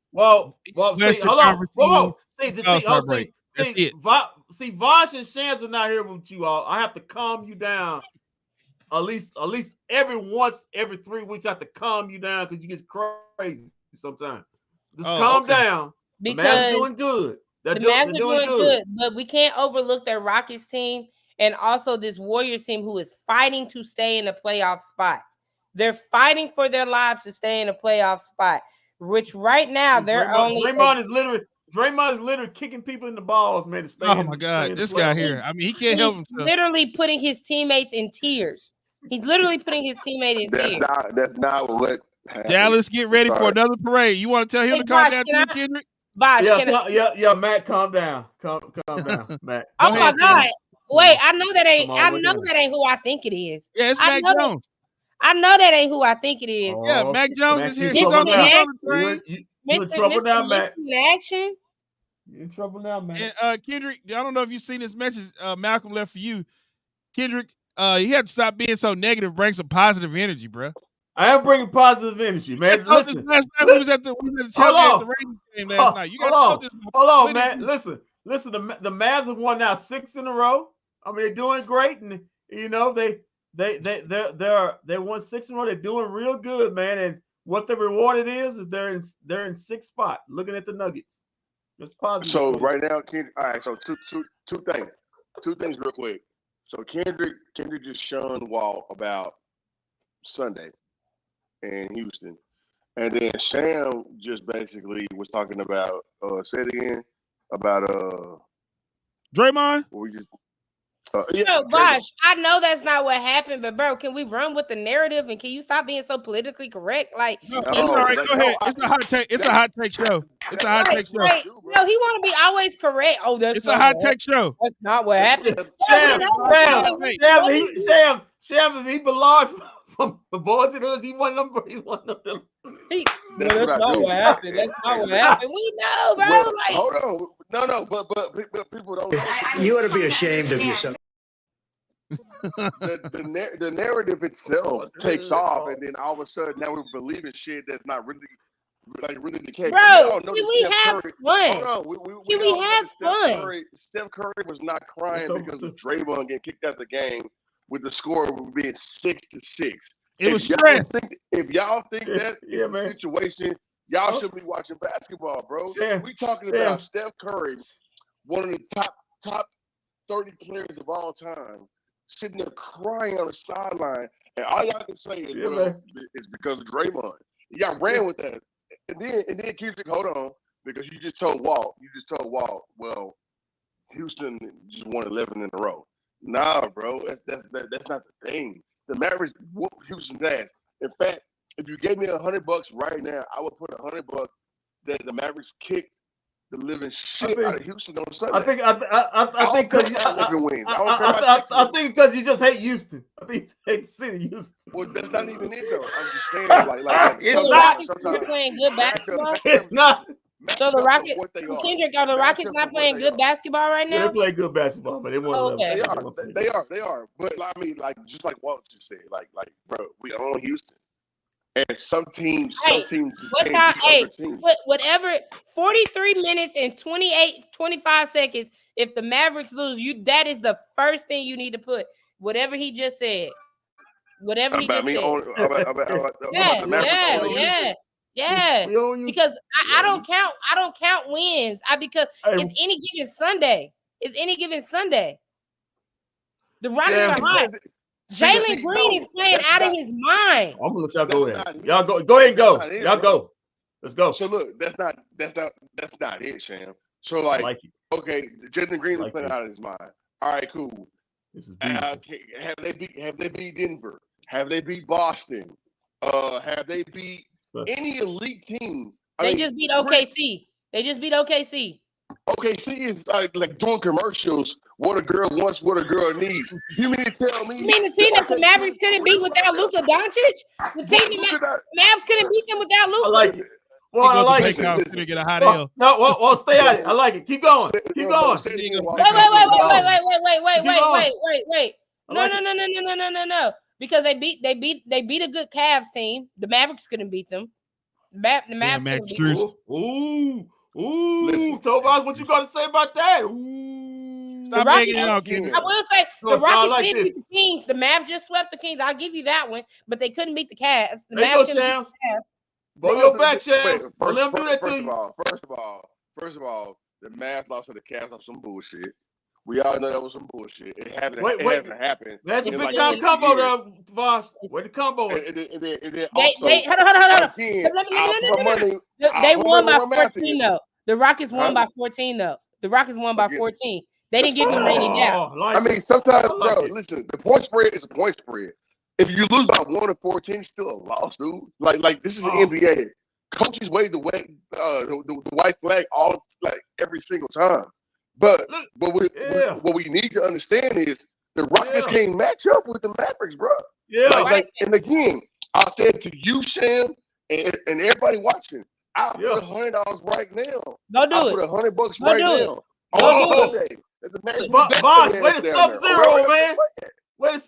See, Vosh and Shams are not here with you all. I have to calm you down. At least every 3 weeks I have to calm you down because you get crazy sometimes. Just calm down. Because the Mavs doing good. The Mavs are doing good, but we can't overlook their Rockets team and also this Warriors team who is fighting to stay in a playoff spot. They're fighting for their lives to stay in a playoff spot, which right now they're Draymond is literally kicking people in the balls, man. To stay oh my God, this guy here. I mean, he can't help himself. Literally putting his teammates in tears. He's literally putting his teammate in tears. That's not what Dallas, get ready for another parade. You want to tell him Hey, to calm Bosh, down can too, I- Kendrick? Bosh, can I- Yeah, Matt, calm down. Calm down, Matt. Oh Go my ahead, God! Kendrick. Wait, I know that ain't. Come on, I look know at him. that ain't who I think it is. Yeah, it's I Mac know that- Jones. I know that ain't who I think it is. Yeah, Oh, Mac Jones Mac, is here. you He's trouble on now. the train. You in trouble now, Matt. In action. You in trouble now, Matt. And Kendrick, I don't know if you've seen this message Malcolm left for you. Kendrick, you have to stop being so negative. Bring some positive energy, bro. I am bringing positive energy, man. Listen, last night we was at the tailgate at the Rangers game last night. You got to hold on, man. Listen. The Mavs have won now 6 in a row. I mean, they're doing great, and you know they won 6 in a row. They're doing real good, man. And what the reward is they're in 6th spot. Looking at the Nuggets. It's positive. So right now, Kendrick. All right. So two things real quick. So Kendrick just shunned Walt about Sunday in Houston, and then Sam just basically was talking about say it again about Draymond. we just No, Bosh, I know that's not what happened, but bro, can we run with the narrative and can you stop being so politically correct? Like, it's all right. Go ahead. It's a hot take. It's a hot take show. It's a hot take show. No, he want to be always correct. Oh, that's It's a hot take show. That's not what happened. Sam, he belonged from the Boys and Hoods. He one of them. That's not what happened. That's not what happened. We know, bro. Well, like, hold on. No, but people don't. You ought to be ashamed of yourself. The narrative itself takes off, and then all of a sudden now we're believing shit that's not really the case. Bro, can we have fun? Hold on. Can we have fun? Steph Curry was not crying because of Draymond getting kicked out of the game with the score being 6-6. It was stress. If y'all think that is the situation, y'all should be watching basketball, bro. Yeah. We talking about Steph Curry, one of the top 30 players of all time, sitting there crying on the sideline, and all y'all can say is, it's because of Draymond. Y'all ran with that. And then Kendrick, hold on, because you just told Walt, well, Houston just won 11 in a row. Nah, bro, that's not the thing. The Mavericks whooped Houston's ass. In fact, if you gave me $100 right now, I would put $100 that the Mavericks kicked the living shit out of Houston on Sunday. I think because you just hate Houston. I think you hate the city of Houston. Well, that's not even it though. I'm just saying, They're playing good basketball. It's not. So the Rockets, Kendrick, are the Rockets not playing good basketball right now? They play good basketball, but they won't. Okay. They are. But I mean, just like Walt just said, bro, we own Houston, and some teams just can't beat other teams. Whatever, 43 minutes and 25 seconds. If the Mavericks lose, that is the first thing you need to put. Whatever he just said. Yeah. Because I don't count wins. Because it's any given Sunday. The Rockets are hot. Jalen Green is playing out of his mind. I'm gonna let y'all go ahead. Y'all go ahead and go. Y'all go. Let's go. So look, that's not it, Sham. So okay, Jalen Green is playing out of his mind. All right, cool. Have they beat Denver? Have they beat Boston? Have they beat any elite team? They just beat OKC. OKC is like doing commercials. What a girl wants, what a girl needs. You mean to tell me? You mean the team that the Mavericks couldn't beat without Luka Doncic? The team the Mavs couldn't beat them without Luka. I like it. Well, I like it. To get a hot L. No, well, stay at it. I like it. Keep going. Keep going. Wait. No. Because they beat a good Cavs team. The Mavericks couldn't beat them. The Mavs couldn't beat them. Ooh, Tobias, what you got to say about that? Ooh. Stop making it out, Kendrick. I will say the Rockets did beat the Kings. The Mavs just swept the Kings. I'll give you that one, but they couldn't beat the Cavs. The Mavs couldn't beat the Cavs. Go your back, Sham. Let them do that to you. First of all, the Mavs lost to the Cavs on some bullshit. We all know that was some bullshit. It hasn't happened. That's a big time combo there, Vosh. Where the combo is? And then also, hold on. Again, they won by 14 though. The Rockets won by 14 though. The Rockets won by 14. They didn't give them any doubt. I mean, sometimes, bro, listen, the point spread is a point spread. if you lose by 1 or 14, it's still a loss, dude. Like this is the NBA. Coaches wave the white flag every single time. But what we need to understand is the Rockets can't match up with the Mavericks, bro. Yeah. And again, I said to you, Sham, and everybody watching, I'll put $100 right now. Go do I'll it. put $100 Go right do it. now. On Sunday. Boss, wait a Sub-Zero, man. Go do Wait it.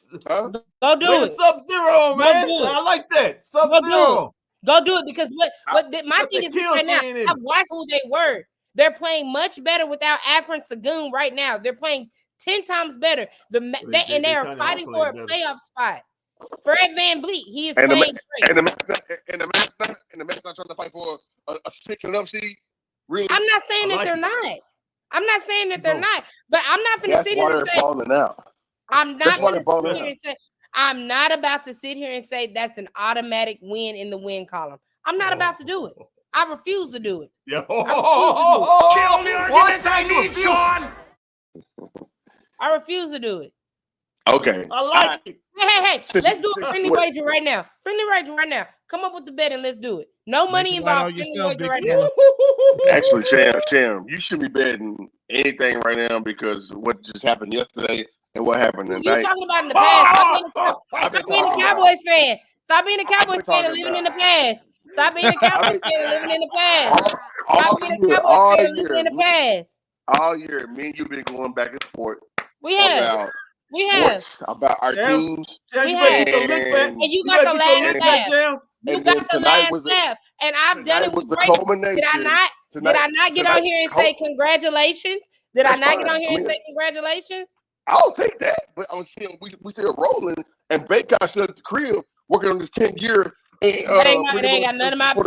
a Sub-Zero, man. do it. I like that. Sub-Zero. Go do it because my thing is right now, I watched who they were. They're playing much better without Afrin Sagoon right now. They're playing 10 times better. They are fighting for a playoff spot. Fred VanVleet, he is playing great. And the Mavs not trying to fight for a 6-and-up seed. Really? I'm not saying that they're not. I'm not saying that they're not. But I'm not going to sit here and say. I'm not going to sit here and say. I'm not about to sit here and say that's an automatic win in the win column. I'm not about to do it. I refuse to do it. Kill the arguments I need, Sean. I refuse to do it. Okay. I like it. Hey, let's do a friendly wager right now. Friendly wager right now. Come up with the bet and let's do it. No money involved. Friendly wager right now. Actually, Sham, you should be betting anything right now because what just happened yesterday and what happened tonight. You talking about in the past. Stop being a Cowboys fan. Stop being a Cowboys fan and living in the past. Stop being a Cowboys fan and living in the past. Stop being a Cowboys fan and living in the past. All year, me and you been going back and forth. We have. About our teams. We have. And you got the last laugh. You got the last laugh. And I've done it with great. Did I not get on here and say congratulations? Did I not get on here and say congratulations? I'll take that. But I'm seeing we still rolling. And Baycott still at the crib working on this 10-year. They ain't got none of my. He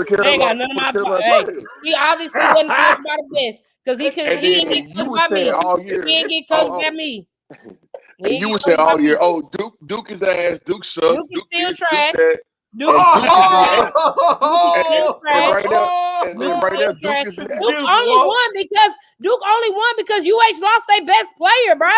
obviously wasn't coached by the best because he didn't get coached by me. He didn't get coached by me. And you would say all year, Duke is ass, Duke sucks, Duke is still trash. Duke right now, Duke only won because UH lost their best player, bro.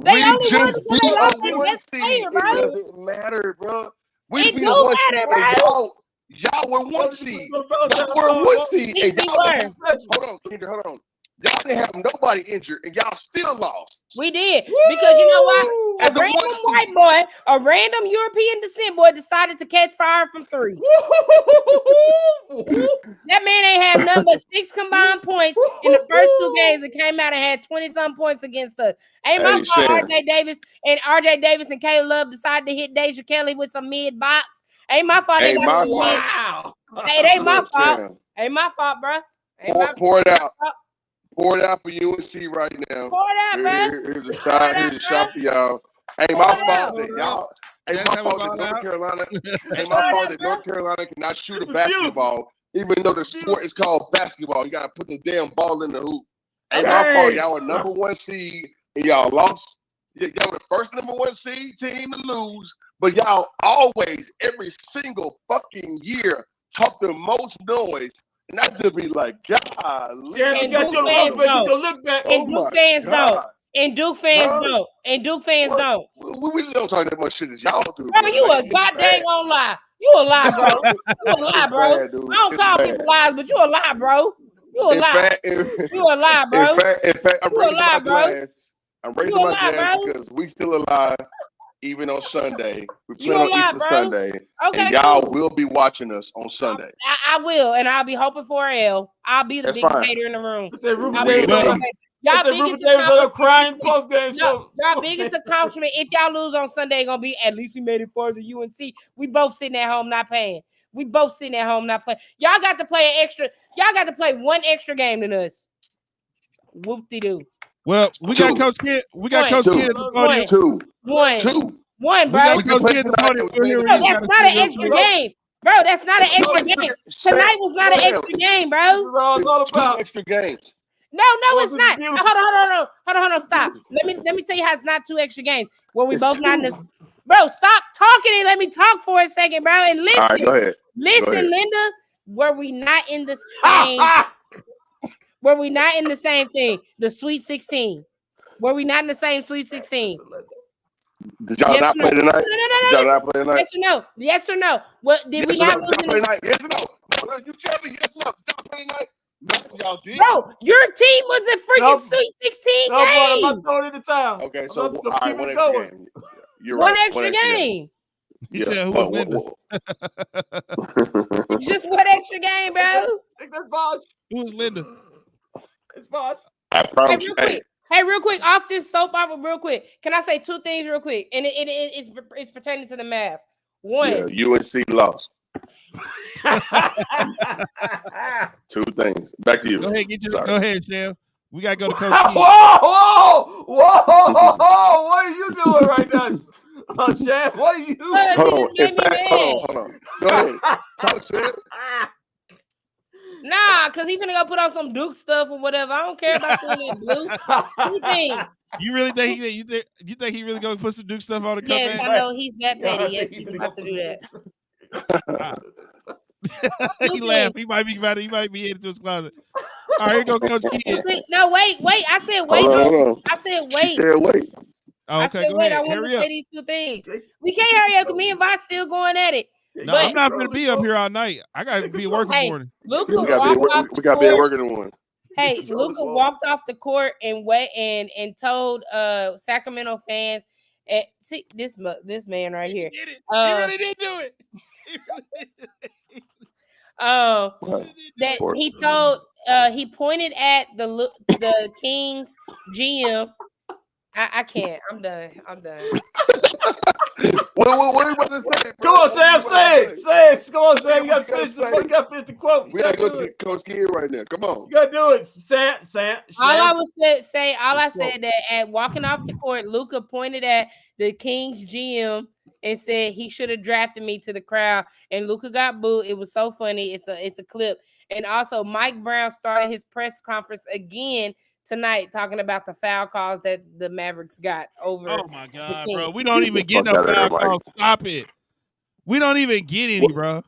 They only won because they lost their best player, bro. It doesn't matter, bro. It do matter, bro. Y'all were 1 seed. Y'all were 1 seed. And y'all hold on. Y'all didn't have nobody injured, and y'all still lost. We did. Because you know what? A random European descent boy decided to catch fire from 3. That man ain't had nothing but 6 combined points in the first 2 games and came out and had 20-some points against us. Ain't my fault RJ Davis and Caleb Love decided to hit Deja Kelly with some mid-box. Ain't my fault. Hey, it ain't my fault. Ain't my fault, bro. Pour it out. Pour it out for UNC right now. Pour it out, man. Here's a side. Here's a shot for y'all. Ain't my fault that y'all. Ain't my fault that North Carolina. Ain't my fault that North Carolina cannot shoot a basketball, even though the sport is called basketball. You gotta put the damn ball in the hoop. Ain't my fault. Y'all were number 1 seed and y'all lost. Y'all were the first number 1 seed team to lose, but y'all always, every single fucking year, talk the most noise. And I just be like, God, and Duke fans don't. And Duke fans don't. And Duke fans don't. We really don't talk that much shit as y'all do. Bro, you a goddamn gonna lie. You a lie, bro. You a lie, bro. I don't call people lies, but you a lie, bro. You a lie. You a lie, bro. In fact, I'm raising my glass. I'm raising my glass because we still alive. Even on Sunday, we play on Easter Sunday, and y'all will be watching us on Sunday. I will, and I'll be hoping for a L. I'll be the biggest hater in the room. Y'all biggest accomplishment if y'all lose on Sunday gonna be at least we made it for the UNC. We both sitting at home not paying. Y'all got to play an extra. Y'all got to play 1 extra game than us. Whoop-de-doo. Well, we got Coach Kid. We got Coach Kid at the podium. One, bro. That's not an extra game. Bro, that's not an extra game. Tonight was not an extra game, bro. This is all about extra games. No, it's not. Hold on. Stop. Let me tell you how it's not 2 extra games. Where we both not in this. Bro, stop talking and let me talk for a second, bro. And listen. All right, go ahead. Listen, Linda. Were we not in the same? Were we not in the same thing? The Sweet 16. Were we not in the same Sweet 16? Did y'all not play tonight? Did y'all not play tonight? Yes or no? Yes or no? What did we not lose play tonight? Yes or no? You tell me yes or no? Did y'all play tonight? No, y'all did. Bro, your team was a freaking Sweet 16 game. I'm throwing it in the towel. Okay, so all right, one extra game. You're one right. Extra game. He said who was Linda? It's just one extra game, bro. I think that's Bosch. Who was Linda? It's Bosch. I promise you. Hey, real quick, off this soap opera, real quick. Can I say two things real quick? And it's pertaining to the Mavs. One, UNC lost. 2 things. Back to you. Go ahead, Sham. We gotta go to Coach. Whoa! What are you doing right now, Sham? What are you doing? Hold on. Go ahead. Talk shit. Nah, because he's gonna go put on some Duke stuff or whatever. I don't care about seeing that blue. 2 things. You really think you think he really gonna put some Duke stuff on the comeback? Yes, I know he's that petty. Yes, he's about to do that. He laughed. He might be headed to his closet. All right, here go Coach Kidd. No, wait. I said wait. I said wait. He said wait. Oh, okay, go wait. ahead. I want to Hurry say up. these 2 things. We can't hurry up because me and Vox still going at it. No, I'm not going to be up here all night. I got to be working in the morning. Luka we got to be at work in the morning. Hey, Luka walked off the court and told Sacramento fans, see this man right here. He did it. He really did do it. That he told he pointed at the Kings GM. I can't. I'm done. What are you about to say? Come on, Sam. Say it. Come on, Sam. You got to finish the quote. We got to go to Coach Kidd right now. Come on. You got to do it, Sam. All I said that at walking off the court, Luka pointed at the Kings GM and said he should have drafted me to the crowd, and Luka got booed. It was so funny. It's a clip. And also, Mike Brown started his press conference again tonight talking about the foul calls that the Mavericks got over. Oh my God, bro. We don't even get no foul calls. Stop it. We don't even get any, bro.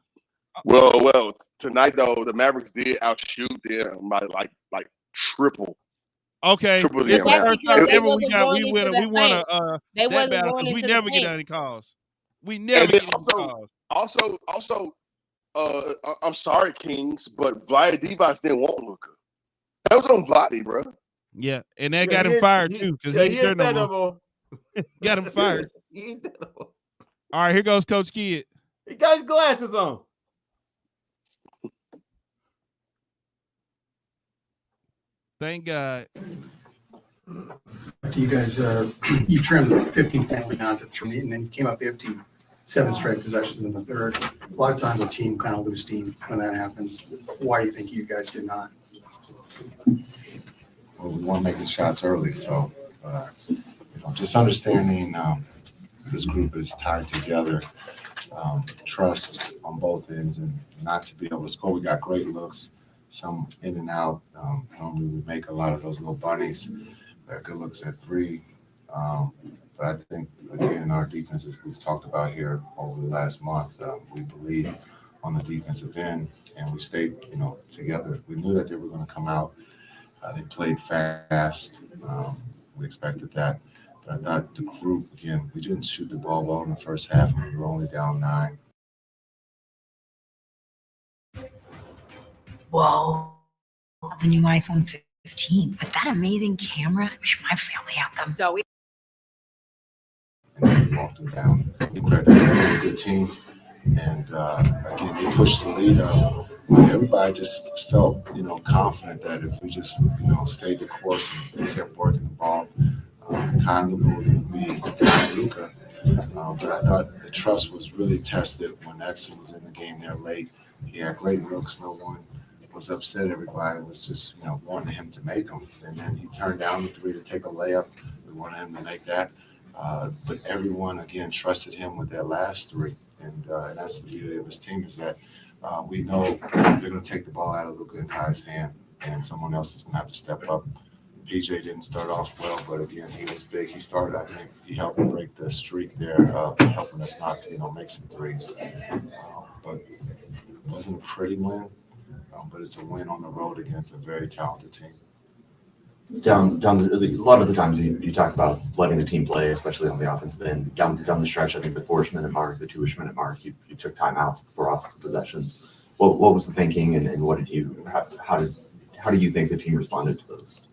Well, tonight though, the Mavericks did outshoot them by like triple. Okay. Triple This them. whatever we got, we win that battle because we never get any calls. We never get any calls. Also, I'm sorry, Kings, but Vlade Divac didn't want Luka. That was on Vlade, bro. Yeah, and that got him fired too because he ain't there no more. Got him fired. All right, here goes Coach Kidd. He got his glasses on. Thank God. You guys, you trimmed the 15 penalty down to 3, and then you came up empty 7 straight possessions in the third. A lot of times a team kind of lose steam when that happens. Why do you think you guys did not? Well, we weren't making shots early, so just understanding this group is tied together, trust on both ends, and not to be able to score. We got great looks, some in and out. Normally we make a lot of those little bunnies. We got good looks at 3, but I think again our defense, as we've talked about here over the last month, we believe on the defensive end, and we stayed, together. We knew that they were going to come out. They played fast. We expected that. But I thought the group, again, we didn't shoot the ball well in the first half. We were only down 9. Whoa. The new iPhone 15. With that amazing camera, I wish my family had them. So And then we walked them down. Incredibly good team. And again, they pushed the lead up. Everybody just felt, confident that if we just, stayed the course and kept working the ball, Conley would be Luka. But I thought the trust was really tested when Exum was in the game there late. He had great looks. No one was upset. Everybody was just, wanting him to make them. And then he turned down the 3 to take a layup. We wanted him to make that. But everyone, again, trusted him with their last 3. And that's the beauty of his team is that we know they're going to take the ball out of Luka and Kai's hand, and someone else is going to have to step up. PJ didn't start off well, but again, he was big. He started, I think, he helped break the streak there, helping us not to, make some threes. But it wasn't a pretty win, but it's a win on the road against a very talented team. a lot of the times you talk about letting the team play, especially on the offensive end. Down the stretch, I think the 4-ish minute mark, the 2-ish minute mark, you took timeouts before offensive possessions. What was the thinking, and what did you how do you think the team responded to those?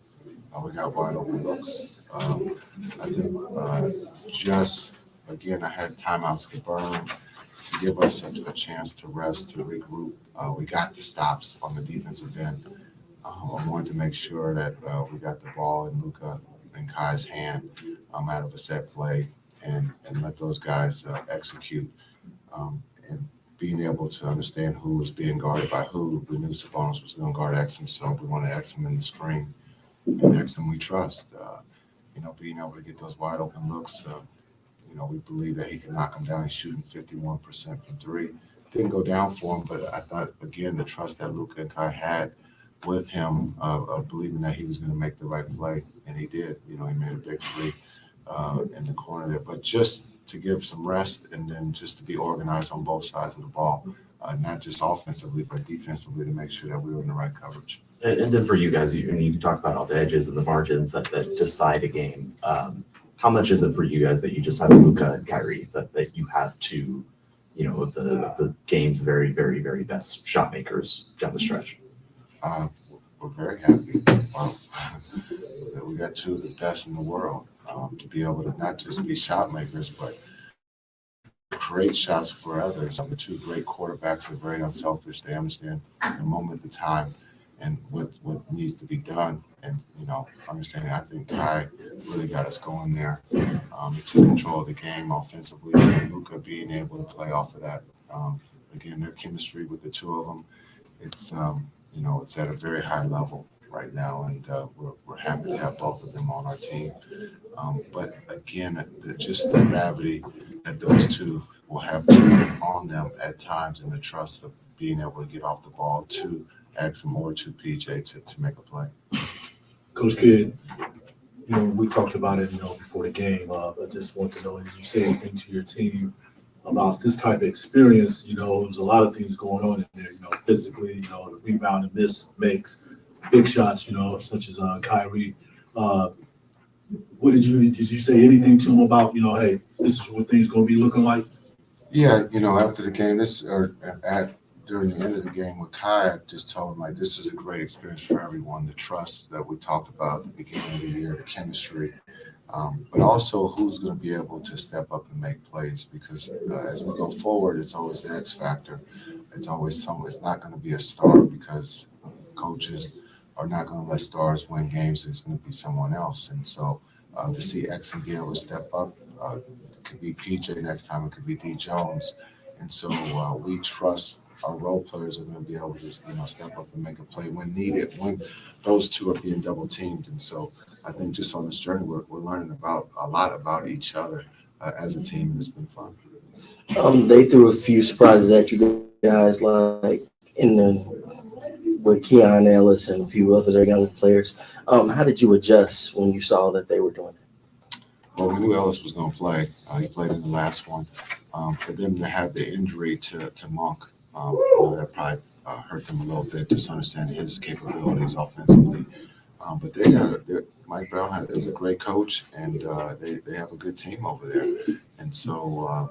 We got wide open looks. I think just again, I had timeouts to burn to give us a chance to rest, to regroup. We got the stops on the defensive end. I wanted to make sure that we got the ball in Luka and Kai's hand out of a set play and let those guys execute. And being able to understand who was being guarded by who. We knew Sabonis was going to guard Exum, so we wanted Exum in the screen. And Exum we trust. Being able to get those wide open looks, we believe that he can knock them down. He's shooting 51% from three. Didn't go down for him, but I thought, again, the trust that Luka and Kai had with him of believing that he was going to make the right play, and he did. He made a big three in the corner there. But just to give some rest and then just to be organized on both sides of the ball, not just offensively, but defensively to make sure that we were in the right coverage. And then for you guys, you talk about all the edges and the margins that decide a game. How much is it for you guys that you just have Luka and Kyrie, that you have two, of the game's very, very, very best shot makers down the stretch? We're very happy that we got two of the best in the world to be able to not just be shot makers, but create shots for others. The two great quarterbacks are very unselfish. They understand the moment, the time, and what needs to be done. And, understanding, I think Kai really got us going there. He took control of the game offensively, and Luka being able to play off of that. Again, their chemistry with the two of them, it's at a very high level right now, and we're happy to have both of them on our team. But again, just the gravity that those two will have on them at times, and the trust of being able to get off the ball to Exum or to PJ to make a play. Coach Kidd, we talked about it, before the game. I just want to know, did you say anything to your team about this type of experience? There was a lot of things going on in there, physically, the rebound and miss makes big shots, such as Kyrie. What did you say anything to him about, hey, this is what things going to be looking like? Yeah, after the game, during the end of the game with Kai, I just told him, this is a great experience for everyone. The trust that we talked about at the beginning of the year, the chemistry, but also who's going to be able to step up and make plays, because as we go forward, it's always the X factor. It's always it's not going to be a star, because coaches are not going to let stars win games. It's going to be someone else. And so to see Exum be able to step up, it could be PJ next time, it could be D Jones. And so we trust our role players are going to be able to, step up and make a play when needed, when those two are being double teamed. And so I think just on this journey, we're learning a lot about each other as a team, and it's been fun. They threw a few surprises at you guys, like with Keon Ellis and a few other young players. How did you adjust when you saw that they were doing it? Well, we knew Ellis was going to play. He played in the last one. For them to have the injury to Monk, that probably hurt them a little bit, just understanding his capabilities offensively. But Mike Brown is a great coach, and they have a good team over there. And so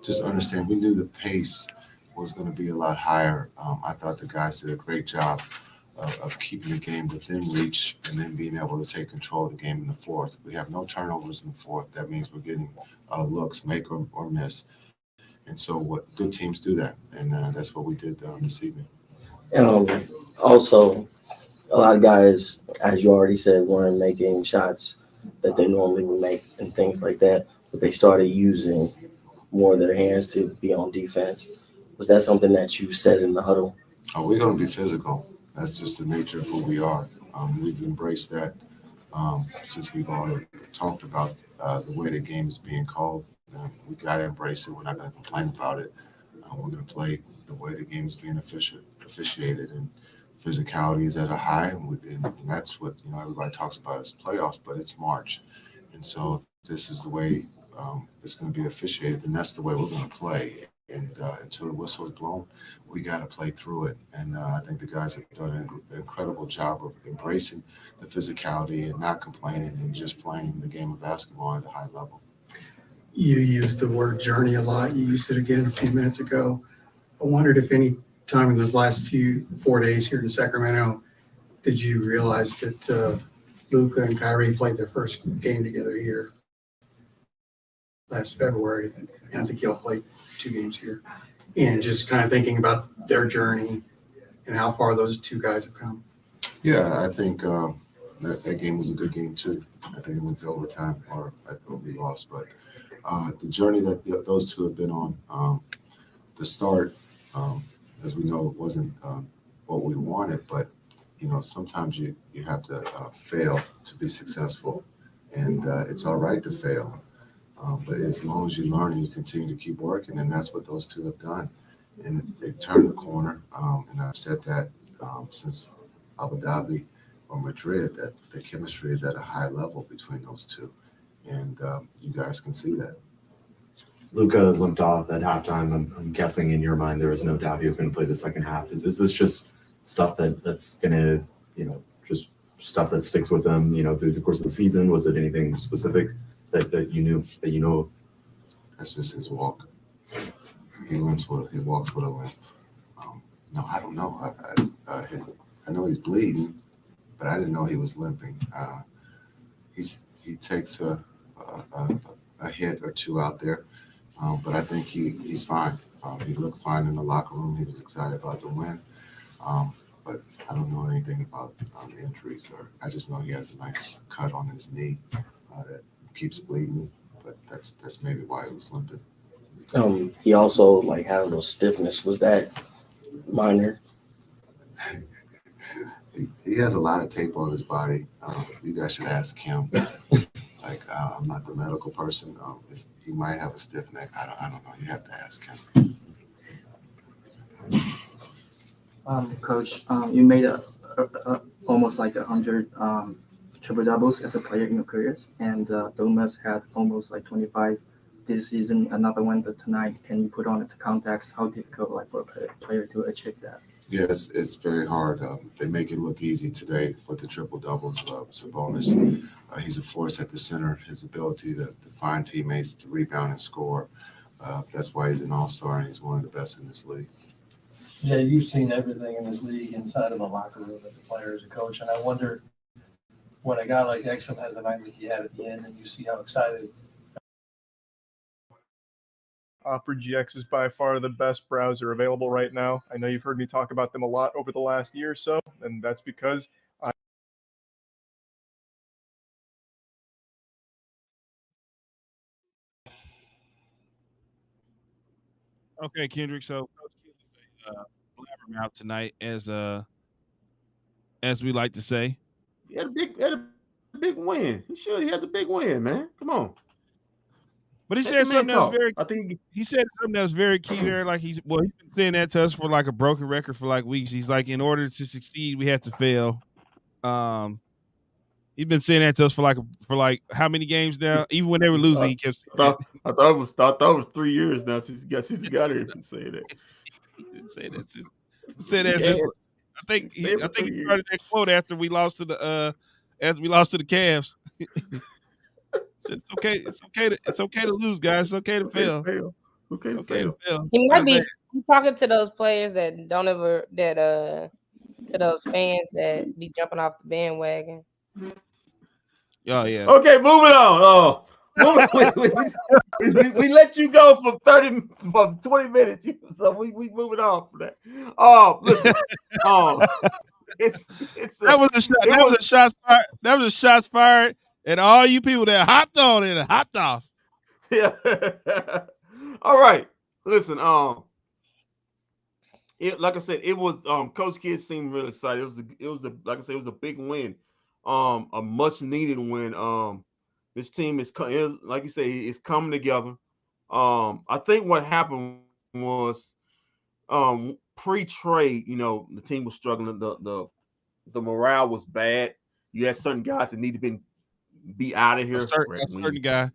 just understand, we knew the pace was going to be a lot higher. I thought the guys did a great job of keeping the game within reach and then being able to take control of the game in the fourth. We have no turnovers in the fourth. That means we're getting looks, make or miss. And so what good teams do that, and that's what we did this evening. Also, a lot of guys, as you already said, weren't making shots that they normally would make and things like that, but they started using more of their hands to be on defense. Was that something that you said in the huddle? Oh, we're going to be physical. That's just the nature of who we are. We've embraced that since we've already talked about the way the game is being called. We got to embrace it. We're not going to complain about it. We're going to play the way the game is being officiated, and physicality is at a high, and that's what everybody talks about as playoffs, but it's March, and so if this is the way it's going to be officiated, then that's the way we're going to play. And until the whistle is blown, we got to play through it. And I think the guys have done an incredible job of embracing the physicality and not complaining and just playing the game of basketball at a high level. You used the word journey a lot. You used it again a few minutes ago. I wondered if any time in the last 4 days here in Sacramento, did you realize that Luka and Kyrie played their first game together here last February? And I think y'all played 2 games here. And just kind of thinking about their journey and how far those 2 guys have come. Yeah, I think that game was a good game too. I think it went to overtime, or I thought we lost. But the journey that those 2 have been on, the start, as we know, it wasn't what we wanted. But sometimes you have to fail to be successful, and it's all right to fail. But as long as you learn and you continue to keep working, and that's what those 2 have done. And they've turned the corner. And I've said that since Abu Dhabi or Madrid, that the chemistry is at a high level between those 2. And you guys can see that. Luka limped off at halftime. I'm guessing in your mind there was no doubt he was going to play the second half. Is this just stuff that's going to, just stuff that sticks with him, through the course of the season? Was it anything specific that you know of? That's just his walk. He walks with a limp. No, I don't know. I know he's bleeding, but I didn't know he was limping. He takes a hit or 2 out there, but I think he's fine. He looked fine in the locker room. He was excited about the win, but I don't know anything about injuries. I just know he has a nice cut on his knee that keeps bleeding, but that's maybe why he was limping. He also had a little stiffness. Was that minor? He has a lot of tape on his body. You guys should ask him. I'm not the medical person. He might have a stiff neck. I don't know. You have to ask him. Coach, you made almost 100 triple doubles as a player in your career, and Domas had almost 25 this season. Another one tonight. Can you put on into context how difficult for a player to achieve that? Yes, it's very hard. They make it look easy today with the triple doubles. Sabonis, he's a force at the center. His ability to find teammates, to rebound and score. That's why he's an all-star and he's one of the best in this league. Yeah, you've seen everything in this league inside of a locker room as a player, as a coach, and I wonder when a guy like Exum has a night like he had at the end, and you see how excited. Opera GX is by far the best browser available right now. I know you've heard me talk about them a lot over the last year or so, and that's because Okay, Kendrick. So blabbermouth tonight, as we like to say. He had a big win. He had a big win, man. Come on. But he said something that was very. He said something that was very key there. He's been saying that to us for a broken record for weeks. He's in order to succeed, we have to fail. He's been saying that to us for how many games now? Even when they were losing, he kept saying I thought it was 3 years now since he got here to say that. He didn't say that. I think he started that quote after we lost to the Cavs. Said, it's okay to lose, guys. It's okay to fail. Okay to fail. He might be talking to those players that don't ever to those fans that be jumping off the bandwagon. Oh yeah. Okay, moving on. We let you go for 20 minutes, so we moving on from that. Listen. That was a shots fired at all you people that hopped on and hopped off. Yeah. All right. Listen. Like I said, it was. Coach Kidd seemed really excited. It was a big win. A much needed win. This team is like you say, it's coming together. I think what happened was, pre-trade, the team was struggling. The morale was bad. You had certain guys that need to be out of here. A certain guy.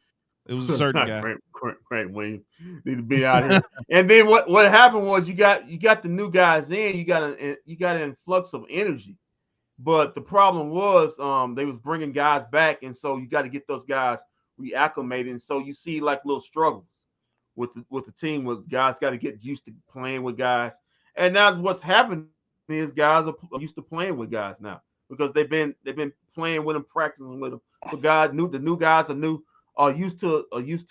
It was a certain guy. Grant Williams need to be out here. And then what happened was you got the new guys in. You got an influx of energy. But the problem was they was bringing guys back, and so you got to get those guys reacclimated. And so you see like little struggles with the team, where guys got to get used to playing with guys. And now what's happening is guys are used to playing with guys now because they've been playing with them, practicing with them. So the new guys are used to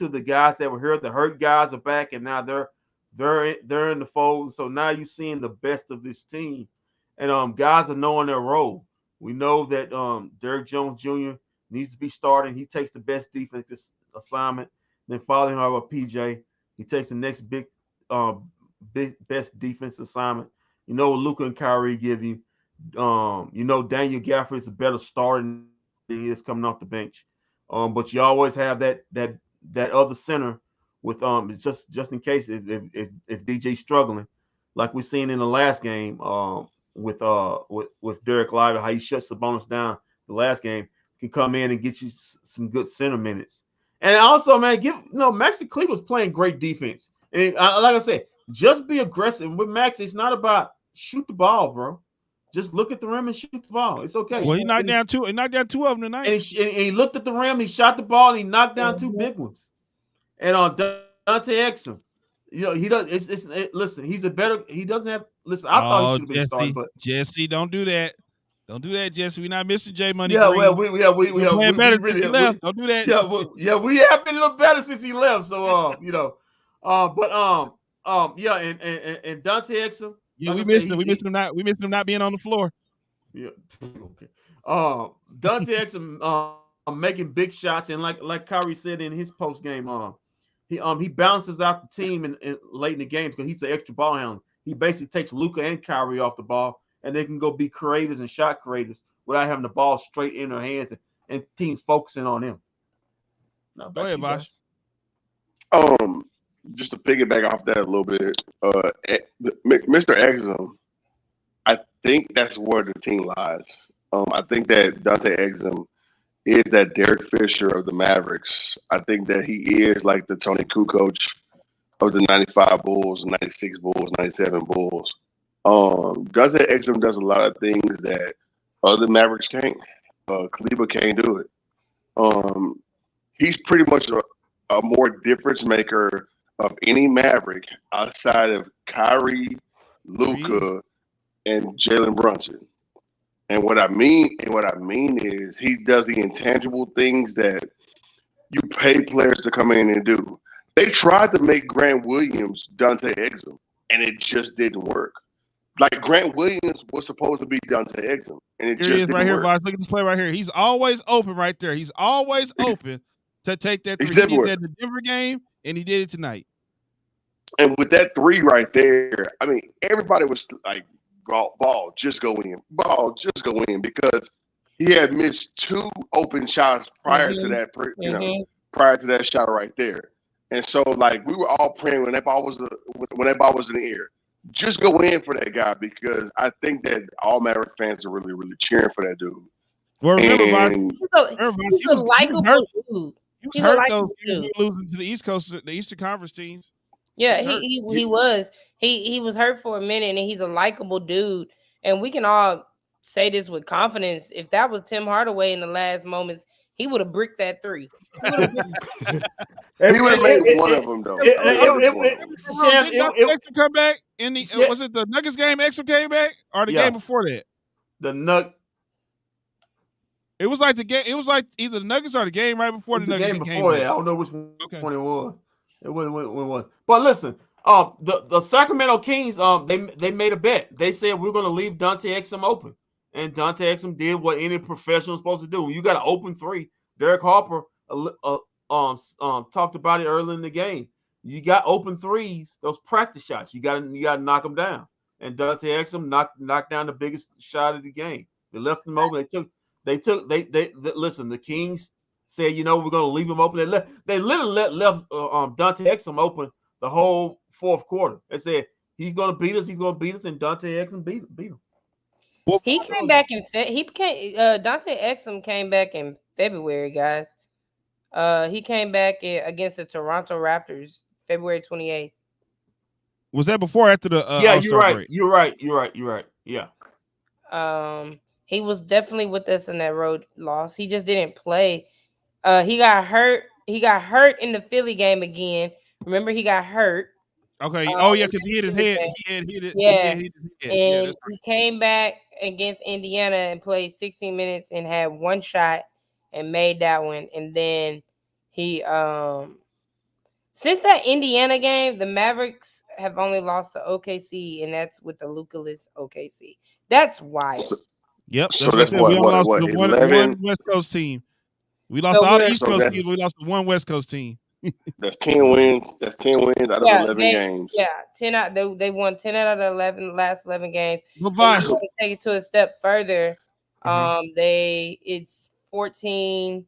the guys that were here. The hurt guys are back, and now they're in the fold. So now you're seeing the best of this team. And guys are knowing their role. We know that Derrick Jones Jr. needs to be starting. He takes the best defense assignment. Then following him with PJ, he takes the next best defense assignment. You know what Luka and Kyrie give you. You know Daniel Gafford is a better starter than he is coming off the bench. But you always have that other center with just in case if DJ's struggling, like we've seen in the last game. With Derek Lively, how he shuts Sabonis down the last game, can come in and get you some good center minutes. And also, man, Maxi Cleaver was playing great defense. And like I said, just be aggressive. With Max, it's not about shoot the ball, bro. Just look at the rim and shoot the ball. It's okay. Well, he knocked down two of them tonight. And he looked at the rim, he shot the ball, and he knocked down two big ones. And on Dante Exum, he does. Listen, he's a better. He doesn't have. Listen, I thought he should have been started, but Jesse, don't do that. Don't do that, Jesse. We're not missing J Money. Yeah, Green. well, we better really, since he left. Don't do that. Yeah, we have been a little better since he left. So and Dante Exum. Yeah, we missed him. We missed him not being on the floor. Yeah. Okay. Dante Exum making big shots, and like Kyrie said in his post game, he balances out the team in late in the game because he's an extra ball handler. He basically takes Luka and Kyrie off the ball, and they can go be creators and shot creators without having the ball straight in their hands and teams focusing on them. Now, go ahead, Vosh. Just to piggyback off that a little bit, Mr. Exum, I think that's where the team lies. I think that Dante Exum is that Derek Fisher of the Mavericks. I think that he is like the Tony Kukoc of the 95 Bulls, 96 Bulls, 97 Bulls. Dante Exum does a lot of things that other Mavericks can't. Kleber can't do it. He's pretty much a more difference maker of any Maverick outside of Kyrie, Luka, and Jalen Brunson. And what I mean is he does the intangible things that you pay players to come in and do. They tried to make Grant Williams Dante Exum, and it just didn't work. Like Grant Williams was supposed to be Dante Exum, and it just didn't right here, work. Vosh. Look at this play right here. He's always open right there. He's always open to take that three. He did that in the Denver game, and he did it tonight. And with that three right there, I mean, everybody was like, ball, just go in. Ball, just go in, because he had missed two open shots prior to that, prior to that shot right there. And so, like, we were all praying when that ball was in the air, just go in for that guy, because I think that all Maverick fans are really, really cheering for that dude. Well, remember, he's a likable dude. He was hurt though. He was losing to the East Coast, the Eastern Conference teams. Yeah, he was. He was hurt for a minute, and he's a likable dude. And we can all say this with confidence. If that was Tim Hardaway in the last moments, he would have bricked that three. He would have made one of them, though. Did Exum come back in the? Was it the Nuggets game? Exum came back, or the game before that? It was like the game. It was like either the Nuggets or the game right before the Nuggets game came before back. that. I don't know which one it was. It was. But listen, the Sacramento Kings, they made a bet. They said we're going to leave Dante Exum open, and Dante Exum did what any professional is supposed to do. When you got an open three, Derek Harper talked about it early in the game. You got open threes, those practice shots. You got to knock them down. And Dante Exum knocked down the biggest shot of the game. They left them open. Listen, the Kings said, we're going to leave him open. They literally left Dante Exum open the whole fourth quarter. They said he's going to beat us. He's going to beat us, and Dante Exum beat him. He came back Dante Exum came back in February, guys. He came back against the Toronto Raptors February 28th. Was that before or after the Yeah, All-Star break? You're right. Yeah. He was definitely with us in that road loss. He just didn't play. He got hurt. He got hurt in the Philly game again. Remember, he got hurt. Okay. in Yeah, because that he hit his Philly head. game. He had hit it. Yeah. He had hit his head. Yeah, And that's right. he came back against Indiana and played 16 minutes and had one shot and made that one. And then he since that Indiana game, the Mavericks have only lost to OKC, and that's with the Luka-less OKC. That's wild. Yep, So that's what I that's said. We only lost what to one 11. West Coast team. We lost So to all the we're East So Coast that's teams. We lost to one West Coast team. that's 10 wins. That's 10 wins out of 11 games. 10 out. They won 10 out of the last 11 games. But And Vosh, if you want to take it to a step further, Mhm. it's 14.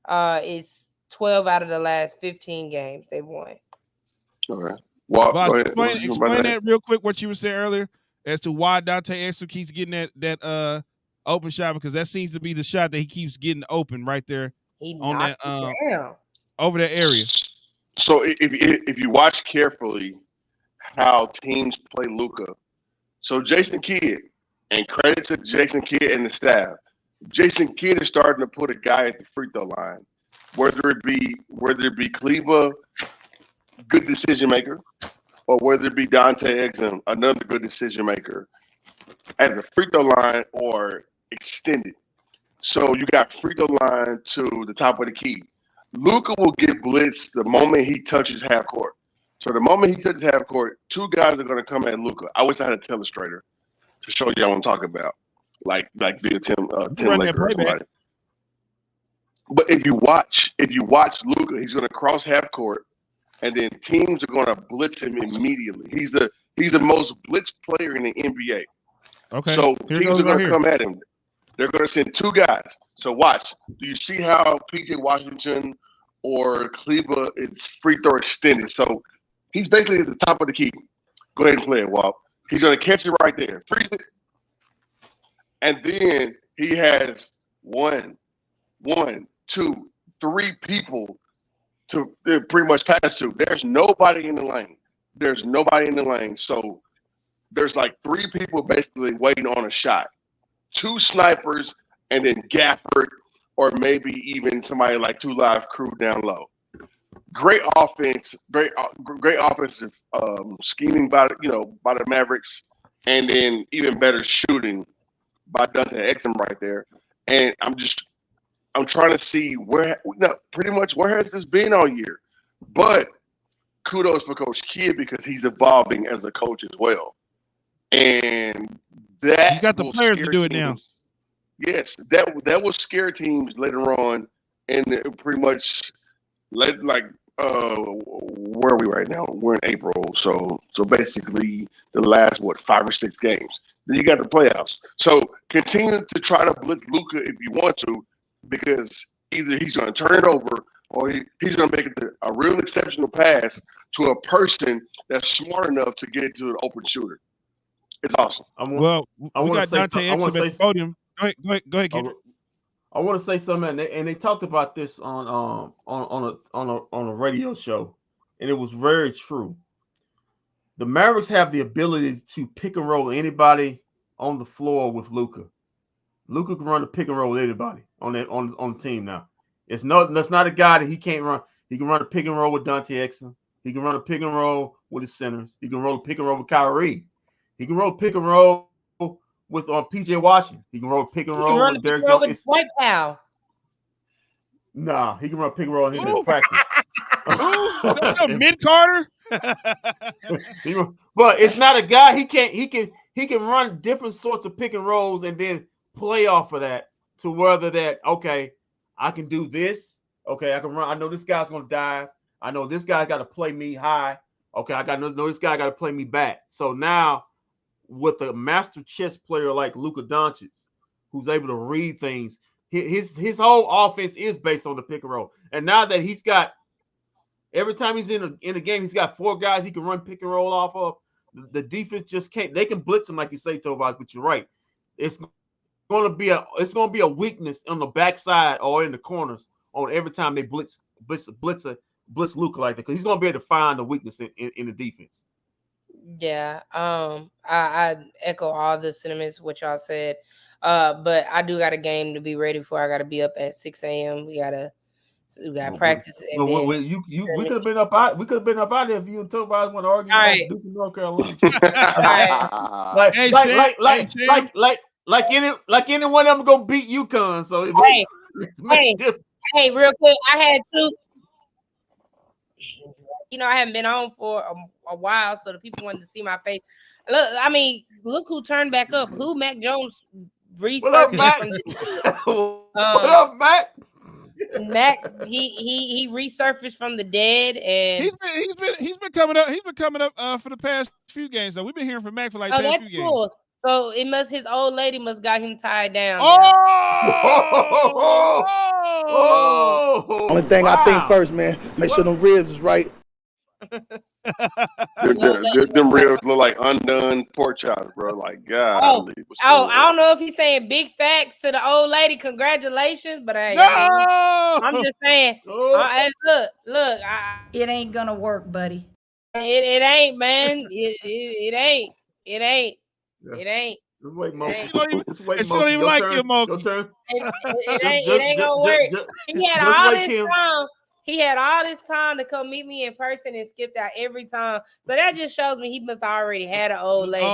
It's 12 out of the last 15 games they've won. All right. Well, Vosh, go ahead. What was you about to explain say? that real quick. What you were saying earlier as to why Dante Exum keeps getting that open shot, because that seems to be the shot that he keeps getting open right there He on that knocks it down. over that area. So if you watch carefully how teams play Luka, so Jason Kidd, and credit to Jason Kidd and the staff, Jason Kidd is starting to put a guy at the free throw line, whether it be Kleba, good decision maker, or whether it be Dante Exum, another good decision maker, at the free throw line or extended. So you got free throw line to the top of the key. Luka will get blitzed the moment he touches half court. So the moment he touches half court, two guys are going to come at Luka. I wish I had a telestrator to show you what I'm talking about, like via Tim Run that Laker or playback. somebody. But if you watch Luka, he's going to cross half court, and then teams are going to blitz him immediately. He's the most blitzed player in the NBA. Okay. So Here teams goes are going right to come at him. They're going to send two guys. So watch. Do you see how PJ Washington or Kleba is free throw extended? So he's basically at the top of the key. Go ahead and play it, Walt. He's going to catch it right there. Freeze it. And then he has one, two, three people to pretty much pass to. There's nobody in the lane. So there's like three people basically waiting on a shot. Two snipers, and then Gafford, or maybe even somebody like Two Live Crew down low. Great offense, great offensive scheming by the Mavericks, and then even better shooting by Dante Exum right there. And I'm trying to see pretty much where has this been all year. But kudos for Coach Kidd because he's evolving as a coach as well. And that you got the players to do it now. Yes, that will scare teams later on, and pretty much where are we right now? We're in April, so basically the last 5 or 6 games. Then you got the playoffs. So continue to try to blitz Luka if you want to, because either he's going to turn it over or he's going to make it a real exceptional pass to a person that's smart enough to get it to an open shooter. It's awesome. We got Dante Exum at the podium. Go ahead, Kendrick. I want to say something, and they talked about this on a radio show, and it was very true. The Mavericks have the ability to pick and roll anybody on the floor with Luka. Luka can run the pick and roll with anybody on the team now. That's not a guy that he can't run. He can run a pick and roll with Dante Exum. He can run a pick and roll with his centers. He can roll a pick and roll with Kyrie. He can roll pick and roll with PJ Washington. He can roll pick and roll with Derek Jones. With White Cow. Nah, he can run pick and roll in his practice. That's a mid Carter. But it's not a guy. He can run different sorts of pick and rolls and then play off of that to whether that I can do this. Okay, I can run. I know this guy's gonna dive. I know this guy's got to play me high. Okay, I got to know this guy got to play me back. So now, with a master chess player like Luka Doncic, who's able to read things, his whole offense is based on the pick and roll. And now that he's got, every time he's in the game, he's got 4 guys he can run pick and roll off of. The defense just can't. They can blitz him like you say, Tobias, but you're right. It's going to be a weakness on the backside or in the corners on every time they blitz Luka like that, because he's gonna be able to find the weakness in the defense. Yeah. I echo all the sentiments what y'all said. But I do got a game to be ready for. I gotta be up at 6 a.m. We gotta practice and then We could have been up out. We could have been up out there if you and Tobias want to argue all about right. Duke and North Carolina. like any one of them gonna beat UConn. So hey, real quick, I had two. I haven't been on for a while, so the people wanted to see my face. Look who turned back up. Who Mac Jones resurfaced from the What up, Mac? Mac, he resurfaced from the dead, and he's been coming up. He's been coming up for the past few games. So we've been hearing from Mac for like the past few cool. games. So his old lady must got him tied down. Only thing I think first, man, make sure them ribs is right. Them ribs look like undone pork chops, bro. Like, God. I don't know if he's saying big facts to the old lady. Congratulations, but I'm just saying. Look. It ain't gonna work, buddy. It ain't, man. It ain't. It ain't. It ain't. Just wait, Moki. She don't even like you, Moki. Your turn. It ain't gonna work. He had all this time. He had all this time to come meet me in person and skipped out every time. So that just shows me he must already had an old lady.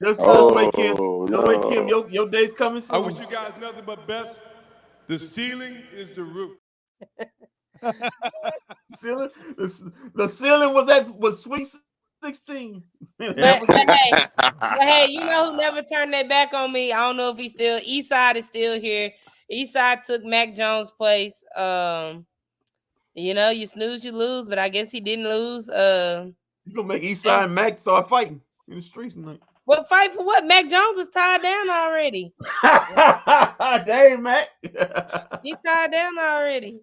Just wait, Kim. Just wait, Kim. Your day's coming soon. I wish you guys nothing but best. The ceiling is the roof. The ceiling was Sweet 16. But hey, you know who never turned their back on me? I don't know if he's still. Eastside is still here. Eastside took Mac Jones' place. You snooze, you lose, but I guess he didn't lose. You gonna make Eastside and Mac start fighting in the streets tonight? Well, fight for what? Mac Jones is tied down already. Dang, Mac. He tied down already.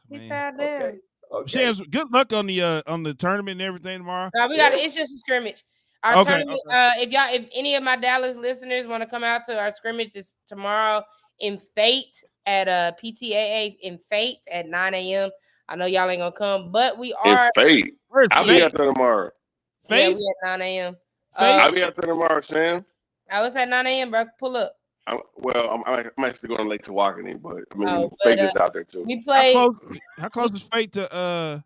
He tied down. Okay. Shams, good luck on the tournament and everything tomorrow. It's just a scrimmage. Our tournament. If any of my Dallas listeners want to come out to our scrimmage, is tomorrow in Fate at PTAA in Fate at 9 a.m. I know y'all ain't gonna come, but we are. Fate. I'll be out there tomorrow. Yeah, we at 9 a.m. I'll be out there tomorrow, Sam. I was at 9 a.m. bro. Pull up. I'm actually going to Lake Tawakoni, but Fate is out there too. We play. How close is Fate to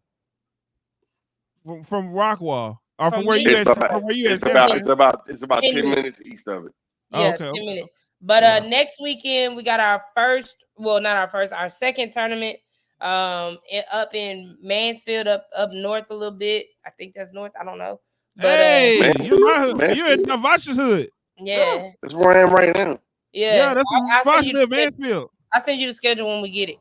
from Rockwall or from where you at? It's about 10 minutes east of it. Yeah, 10 minutes. But next weekend we got our our second tournament up in Mansfield, up north a little bit. I think that's north. I don't know. But, you're in Navasha's hood. Yeah. That's where I am right now. Yeah, that's Navasha, Mansfield. I'll send you the schedule when we get it.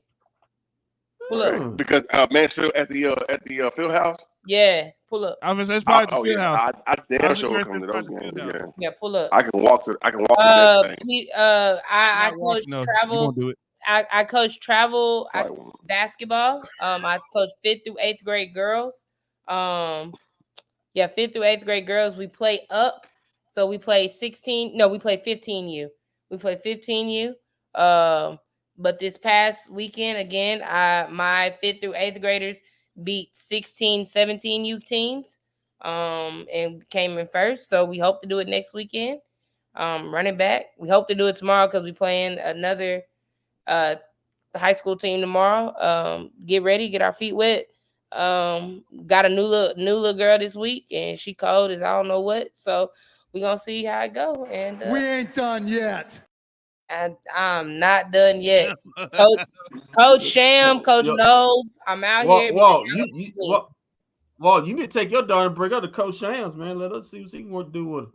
Pull up. Because Mansfield at the field house. Yeah, pull up. I was that's probably the field house. I damn sure come to those games. Yeah, pull up. I can walk to that thing. I coach travel. I coach travel basketball. I coach 5th through 8th grade girls. 5th through 8th grade girls. We play up. So we play 16. No, we play 15U. We play 15U. But this past weekend, again, my 5th through 8th graders beat 16, 17 youth teams and came in first. So we hope to do it next weekend. Running back. We hope to do it tomorrow because we're playing another high school team tomorrow. Get ready, get our feet wet. Got a new little girl this week, and she cold as I don't know what. So we're gonna see how it go. And we ain't done yet. And I'm not done yet. Coach Sham, Coach Knowles, I'm out here. Walt, you need to take your daughter and bring her to Coach Shams, man. Let us see what she can do with her.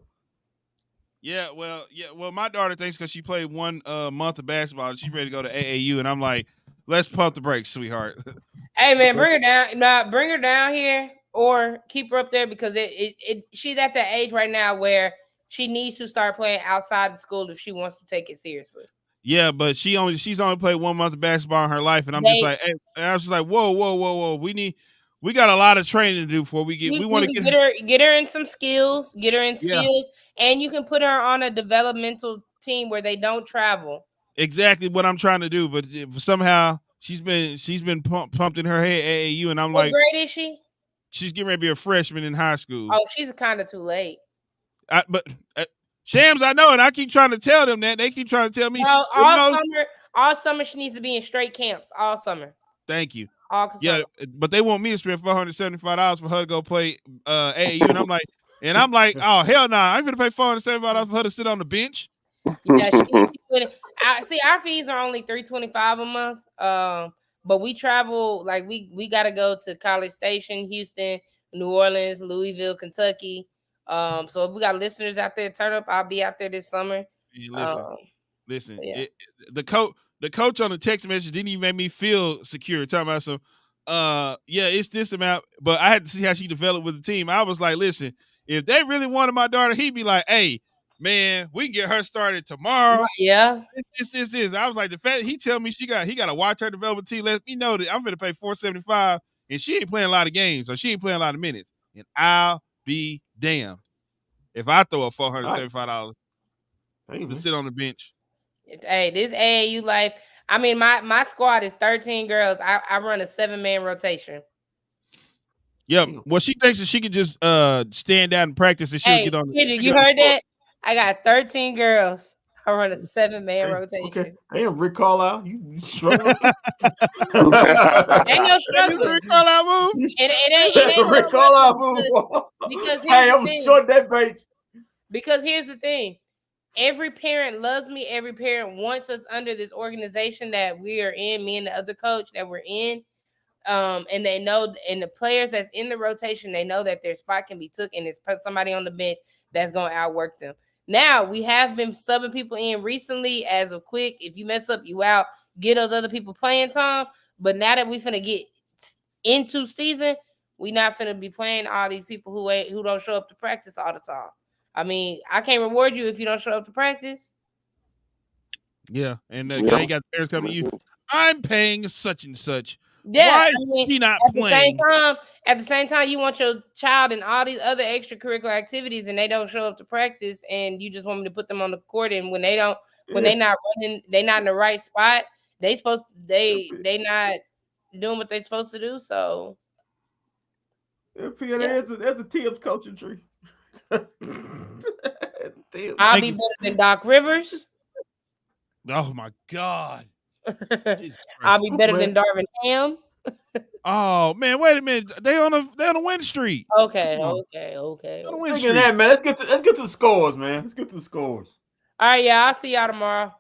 Yeah, well, my daughter thinks because she played 1 month of basketball, she's ready to go to AAU, and I'm like, let's pump the brakes, sweetheart. Hey man, bring her down. Nah, bring her down here or keep her up there because she's at the age right now where she needs to start playing outside the school if she wants to take it seriously. Yeah, but she's only played 1 month of basketball in her life, and I was just like, whoa. We got a lot of training to do before we get. We want to get her in some skills. Get her in skills, and you can put her on a developmental team where they don't travel. exactly what I'm trying to do, but somehow she's been pumped in her head AAU, and I'm What like, grade is she? she's getting ready to be a freshman in high school. Oh, she's kind of too late. But Shams, I know, and I keep trying to tell them that. They keep trying to tell me. No, all summer she needs to be in straight camps all summer. Thank you. All Yeah, summer. but they want me to spend $475 for her to go play AAU, and I'm like, oh hell no, I'm gonna pay $475 for her to sit on the bench. Yeah, see, our fees are only $325 a month. But we travel, like we got to go to College Station, Houston, New Orleans, Louisville, Kentucky. So if we got listeners out there, turn up. I'll be out there this summer. Listen. Yeah. The coach on the text message didn't even make me feel secure. Talking about some, yeah, it's this amount, but I had to see how she developed with the team. I was like, listen, if they really wanted my daughter, he'd be like, hey, man, we can get her started tomorrow. Yeah. This. I was like, the fact he tell me he got to watch her development team. Let me know that I'm going to pay $475, and she ain't playing a lot of games, or she ain't playing a lot of minutes, and I'll be damned if I throw a $475 to sit on the bench. Hey, this AAU life. I mean, my squad is 13 girls. I run a 7-man rotation. Yep. Well, she thinks that she can just stand down and practice, and she'll get on. You heard that? I got 13 girls. I run a 7-man rotation. Okay. Damn, Rick Carlisle, you struggling? Ain't no struggling. Rick Carlisle move. It ain't Rick Carlisle move. Because hey, I'm short that bait. Because here's the thing. Every parent loves me. Every parent wants us under this organization that we are in, me and the other coach that we're in. And they know, and the players that's in the rotation, they know that their spot can be took, and it's somebody on the bench that's going to outwork them. Now, we have been subbing people in recently as of quick. If you mess up, you out. Get those other people playing time. But now that we finna get into season, we not finna be playing all these people who don't show up to practice all the time. I mean, I can't reward you if you don't show up to practice. Yeah, and you got the parents coming to you. I'm paying such and such. Yeah, why is she not playing? At the same time, you want your child in all these other extracurricular activities, and they don't show up to practice, and you just want me to put them on the court. And when they not running, they not in the right spot. They not doing what they supposed to do. So, that's a Tibbs coaching tree. I'll be better than Doc Rivers. Oh my God. I'll be better than Darvin Ham. Oh man, wait a minute. They on a win streak. Okay. Speaking of that, man, let's get to the scores, man. Let's get to the scores. All right, yeah, I'll see y'all tomorrow.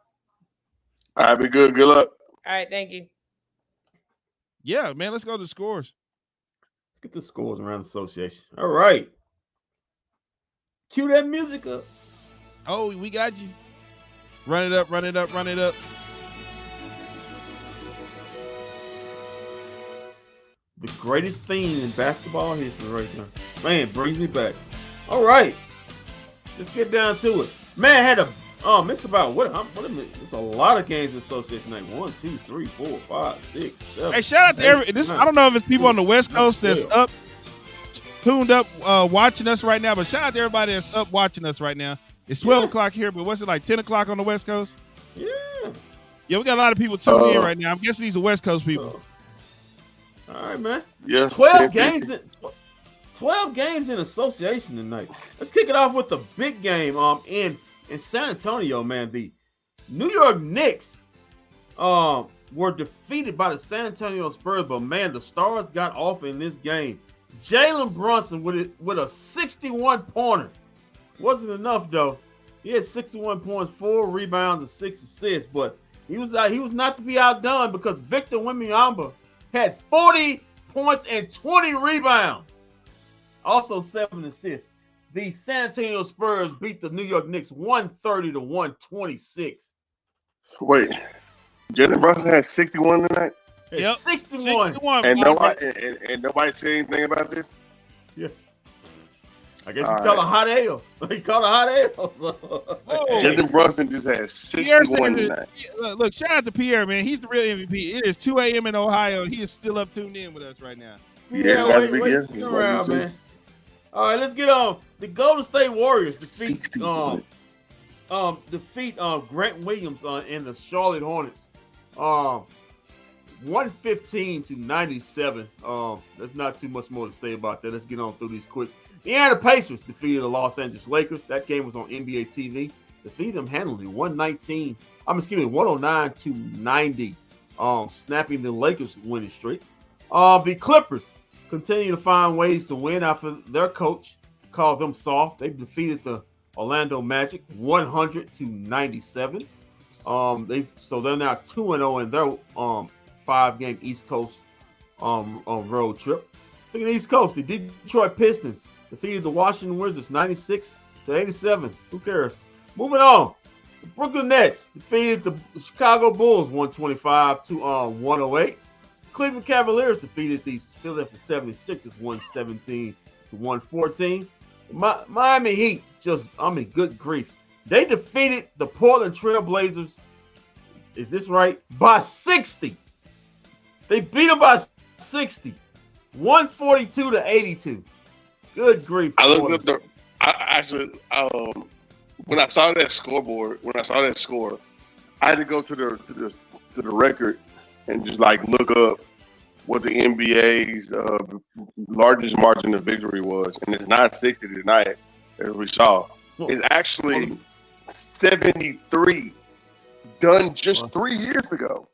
All right, be good. Good luck. All right, thank you. Yeah, man, let's go to the scores. Let's get the scores around the association. All right. Cue that music up. Oh, we got you. Run it up. The greatest theme in basketball history right now. Man, brings me back. All right. Let's get down to it. Man, had it's about it's a lot of games in association night. 1, 2, 3, 4, 5, 6, 7. Hey, shout out to I don't know if it's people on the West Coast that's up, tuned up, watching us right now, but shout out to everybody that's up watching us right now. It's 12 o'clock here, but what's it like, 10 o'clock on the West Coast? Yeah. Yeah, we got a lot of people tuned in right now. I'm guessing these are West Coast people. All right, man. Yeah. 12 games in association tonight. Let's kick it off with the big game in San Antonio, man. The New York Knicks were defeated by the San Antonio Spurs, but man, the Stars got off in this game. Jalen Brunson with a 61-pointer. Wasn't enough though. He had 61 points, 4 rebounds, and 6 assists, but he was not to be outdone because Victor Wembanyama had 40 points and 20 rebounds. Also 7 assists. The San Antonio Spurs beat the New York Knicks 130-126. Wait, Jalen Brunson had 61 tonight? Yep. 61. And nobody said anything about this? Yeah. I guess he called a hot ale. He called a hot ale. So. Jalen Brunson just had 61 tonight. Look, shout out to Pierre, man. He's the real MVP. It is 2 a.m. in Ohio. He is still up tuned in with us right now. Wait, stick around, man. All right, let's get on. The Golden State Warriors defeat defeat Grant Williams in the Charlotte Hornets. 115-97. There's not too much more to say about that. Let's get on through these quick. The Indiana Pacers defeated the Los Angeles Lakers. That game was on NBA TV. Defeated them handily, 109-90. Snapping the Lakers' winning streak. The Clippers continue to find ways to win after their coach called them soft. They defeated the Orlando Magic 100-97. They're now 2-0 in their 5-game East Coast road trip. Look at the East Coast. The Detroit Pistons defeated the Washington Wizards 96-87. Who cares? Moving on. The Brooklyn Nets defeated the Chicago Bulls 125-108. Cleveland Cavaliers defeated the Philadelphia 76ers 117-114. Miami Heat good grief. They defeated the Portland Trail Blazers, is this right, by 60. They beat them by 60. 142-82. Good grief. I looked up when I saw that score, I had to go to the record and just like look up what the NBA's largest margin of victory was, and it's not 60 tonight, as we saw. It's actually 73, done just 3 years ago.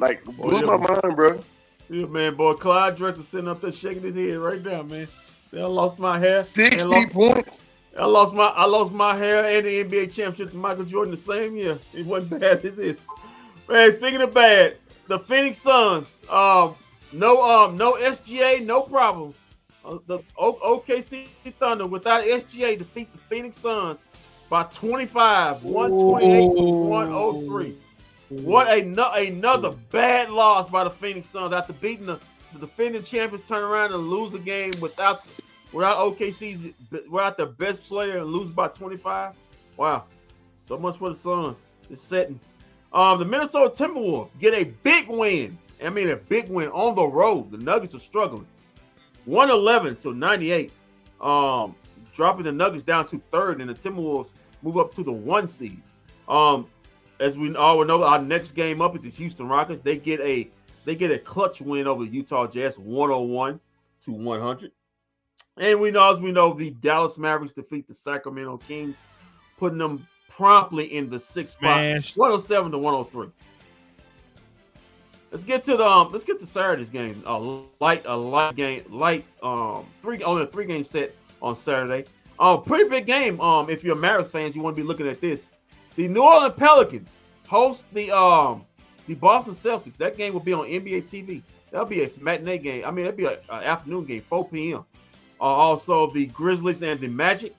Like, blew my mind, bro. Yeah, man, boy, Clyde Drexler sitting up there shaking his head right now, man. See, I lost my hair. 60 points. I lost my hair and the NBA championship to Michael Jordan the same year. It wasn't bad as this. Man, speaking of bad, the Phoenix Suns, no SGA, no problem. The OKC Thunder without SGA defeat the Phoenix Suns by 25, 128-103. What another bad loss by the Phoenix Suns after beating the defending champions, turn around and lose the game without OKC's without their best player and lose by 25. Wow, so much for the Suns. It's setting. The Minnesota Timberwolves get a big win. I mean, a big win on the road. The Nuggets are struggling. 111-98. Dropping the Nuggets down to third, and the Timberwolves move up to the 1 seed. As we all know, our next game up is the Houston Rockets. They get a clutch win over the Utah Jazz, 101-100. And as we know, the Dallas Mavericks defeat the Sacramento Kings, putting them promptly in the 6th spot, 107-103. Let's get to Saturday's game. Only a 3-game set on Saturday. Pretty big game. If you're a Mavericks fans, you want to be looking at this. The New Orleans Pelicans host the Boston Celtics. That game will be on NBA TV. That'll be a matinee game. I mean, it'll be an afternoon game, 4 p.m. Also, the Grizzlies and the Magic.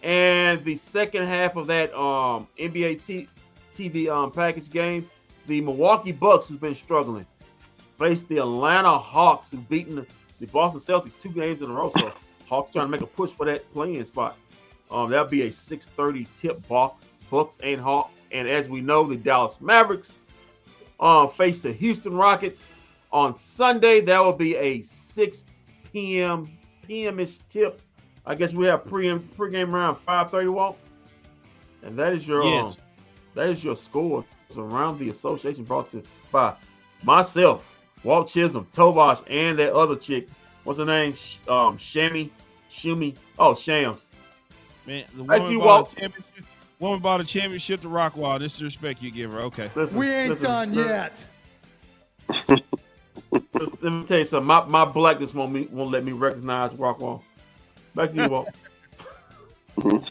And the second half of that NBA TV package game, the Milwaukee Bucks, who's been struggling, face the Atlanta Hawks, who've beaten the Boston Celtics 2 games in a row. So Hawks trying to make a push for that playing spot. That'll be a 6:30 tip, Bucks and Hawks. And as we know, the Dallas Mavericks face the Houston Rockets on Sunday. That will be a 6 p.m.ish tip. I guess we have pregame around 5:30, Walt. And that is your score around the association, brought to you by myself, Walt Chisholm, Tovash, and that other chick. What's her name? Shami. Oh, Shams. Man, the woman bought a championship to Rockwall. This is the respect you give her. Okay. We ain't done yet. Let me tell you something. My blackness won't let me recognize Rockwall. Back to you, Walt. I'm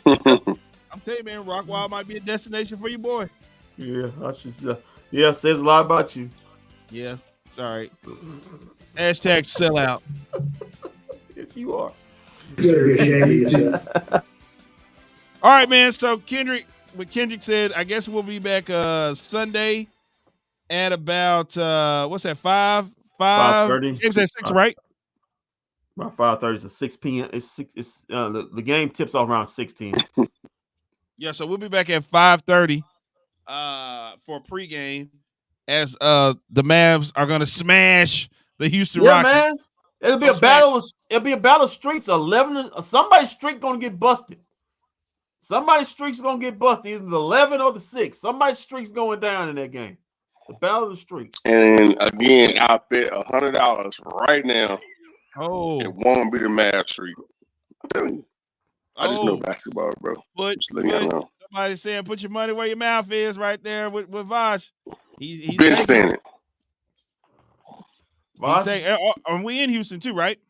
telling you, man, Rockwall might be a destination for your boy. Yeah, says a lot about you. Yeah, it's all right. Hashtag sellout. Yes, you are. All right, man. So Kendrick said, I guess we'll be back Sunday at about what's that? 5:30. Game's at 6, right? About 5:30. It's 6 p.m. It's 6. It's the game tips off around 16. Yeah, so we'll be back at 5:30 for pregame as the Mavs are gonna smash the Houston Rockets. Man. It'll be a battle. It'll be a battle of streets. 11. Somebody's streak gonna get busted. Somebody's streak's gonna get busted, either the 11 or the 6. Somebody's streak's going down in that game. The battle of the streaks. And again, I bet $100 right now. Oh, it won't be the Mavs streak. I'm telling you. I just know Oh. basketball, bro. But Just letting y'all know. somebody saying, put your money where your mouth is, right there with Vosh. He's Been taking saying it. it. He's taking, are we in Houston too, right?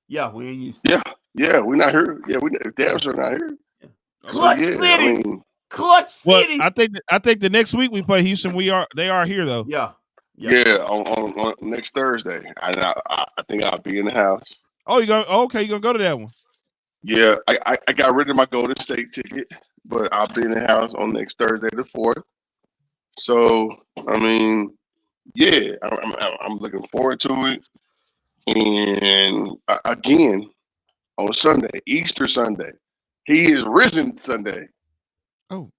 Yeah, we in Houston. Yeah, we're not here. Yeah, we damn sure not here. Clutch So, yeah, City. I mean, Clutch Well, City. I think the next week we play Houston. They are here though. Yeah. on next Thursday. I think I'll be in the house. Oh, you going? Okay, you gonna go to that one? Yeah, I got rid of my Golden State ticket, but I'll be in the house on next Thursday the 4th. So I mean, yeah, I'm looking forward to it. And again, on Sunday, Easter Sunday, he is risen Sunday. Oh,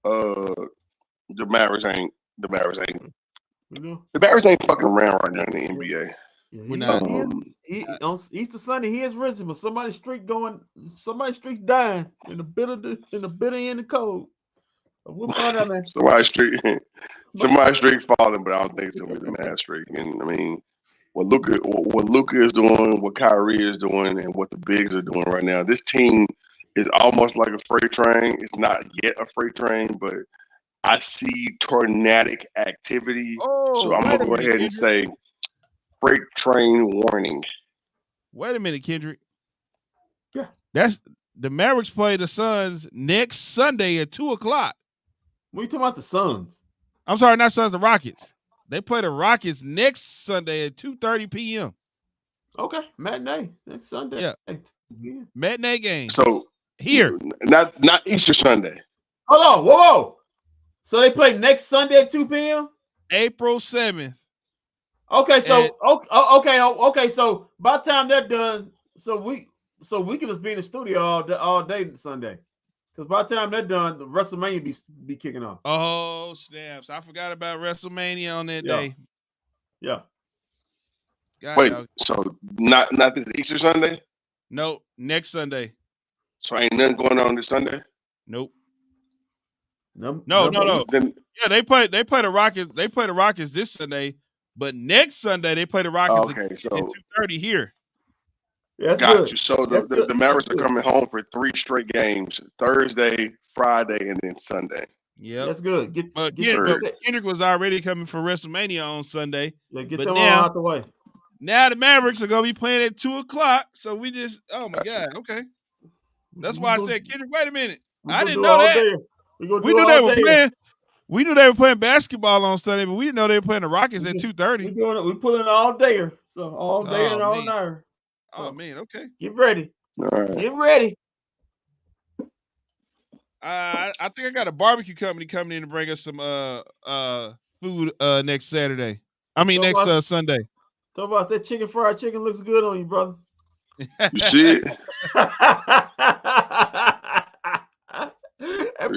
the Mavericks ain't You know? the Mavericks ain't fucking around right now in the NBA. We're not. On Easter Sunday, he is risen, but somebody's streak dying in the bitter end of cold. We'll find out, man. Somebody's streak falling, but I don't think it's gonna be the Mavs streak. And I mean, what Luka is doing, what Kyrie is doing, and what the bigs are doing right now, this team is almost like a freight train. It's not yet a freight train, but I see tornadic activity. So I'm gonna go ahead and say freight train warning. Wait a minute, Kendrick. Yeah. That's the Mavericks play the Suns next Sunday at 2:00. What are you talking about, the Suns? I'm sorry, not Suns, the Rockets. They play the Rockets next Sunday at 2:30 p.m. Okay, matinee next Sunday. Yeah. Matinee game. So here, not Easter Sunday. Hold on, whoa. So they play next Sunday at 2 p.m. April 7th. Okay, so okay. So by the time they're done, so we can just be in the studio all day Sunday, because by the time they're done, the WrestleMania be kicking off. Oh snaps! I forgot about WrestleMania on that day. Yeah. Wait, so not this Easter Sunday? No, next Sunday. So ain't nothing going on this Sunday? Nope. No. Then, yeah, they play the Rockets. They play the Rockets this Sunday, but next Sunday they play the Rockets at 2:30 here. Yeah, got you. So the Mavericks are coming home for 3 straight games: Thursday, Friday, and then Sunday. Yeah, that's good. But Kendrick was already coming for WrestleMania on Sunday. Yeah, get them all out the way. Now the Mavericks are gonna be playing at 2:00. So we just, oh my God, okay. That's why I said, Kendrick, wait a minute. I didn't know that. We knew they were playing. We knew they were playing basketball on Sunday, but we didn't know they were playing the Rockets at 2:30. We pulling all dayer, so all day and all night. Oh man, okay. Get ready. All right. Get ready. I think I got a barbecue company coming in to bring us some food next Saturday. I mean next Sunday. Talk about that fried chicken looks good on you, brother. You see it? That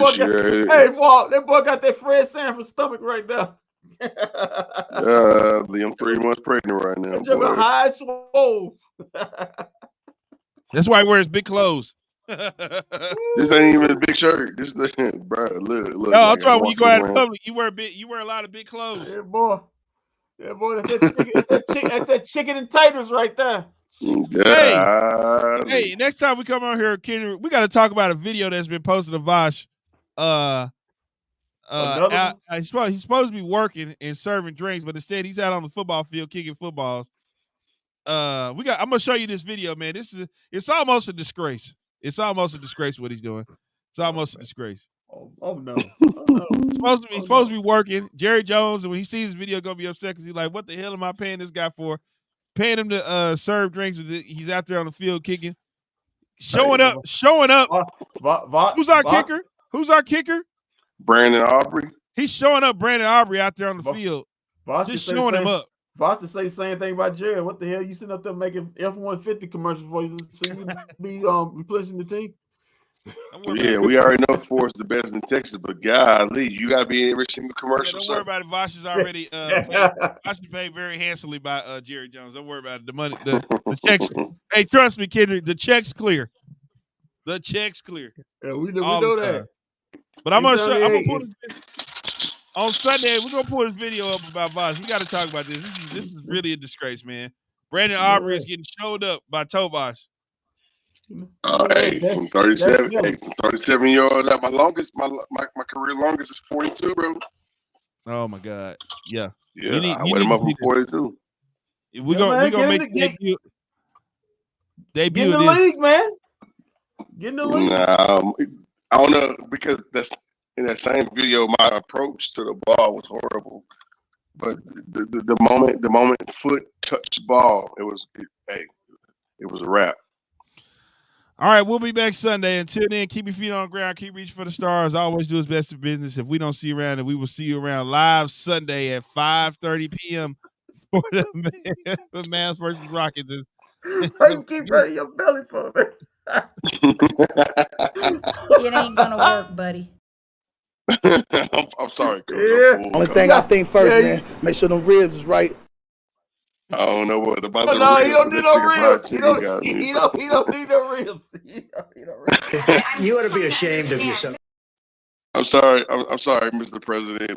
boy got that Fred Sanford stomach right now. I'm pretty much pregnant right now. That high swole. That's why he wears big clothes. This ain't even a big shirt. This bro, look. No, I'm talking when you go out in public, you wear a lot of big clothes. Yeah, boy, that's that chicken and taters right there. Hey, next time we come on here, Kendrick, we got to talk about a video that's been posted to Vosh. He's supposed to be working and serving drinks, but instead he's out on the football field kicking footballs. I'm gonna show you this video, man. It's almost a disgrace. It's almost a disgrace what he's doing. It's almost a disgrace. Oh no. He's supposed to be working. Jerry Jones, and when he sees this video, gonna be upset because he's like, "What the hell am I paying this guy for? Paying him to serve drinks? He's out there on the field kicking, showing up. Who's our kicker? Brandon Aubrey. He's showing up. Brandon Aubrey out there on the field, just showing him up. Boss to say the same thing about Jared. What the hell? You sitting up there making F-150 commercials for you so you be replacing the team? Yeah, we already know Ford's the best in Texas, but golly, you gotta be in every single commercial. Don't worry about it. Vosh is already Vosh is paid very handsomely by Jerry Jones. Don't worry about it. The money, the checks. Hey, trust me, Kendrick, the check's clear. The check's clear. Yeah, we all know the that. time. But I'm We gonna know show. that. I'm gonna pull this on Sunday. We're gonna pull this video up about Voss. We got to talk about this. This is really a disgrace, man. Brandon Aubrey is getting showed up by Tobias. Hey, from 37, hey, from 37 yards out. My career longest is 42, bro. Oh my God. Yeah. Yeah, I went him up from 42. We're gonna make the debut Get in the of this. league, man. Get in the league. Nah, I don't know, because that's in that same video. My approach to the ball was horrible, but the moment foot touched the ball, it was a wrap. All right, we'll be back Sunday. Until then, keep your feet on the ground. Keep reaching for the stars. Always do his best in business. If we don't see you around, and we will see you around live Sunday at 5:30 p.m. for the Mavs versus Rockets. Why you keep running your belly for me? It ain't gonna work, buddy. I'm sorry, Coach. Yeah. Only thing I think first, man, make sure them ribs is right. I don't know what about No, the ribs. he don't need no ribs. He don't He need no ribs. You ought to be ashamed of yourself. I'm sorry, Mr. President.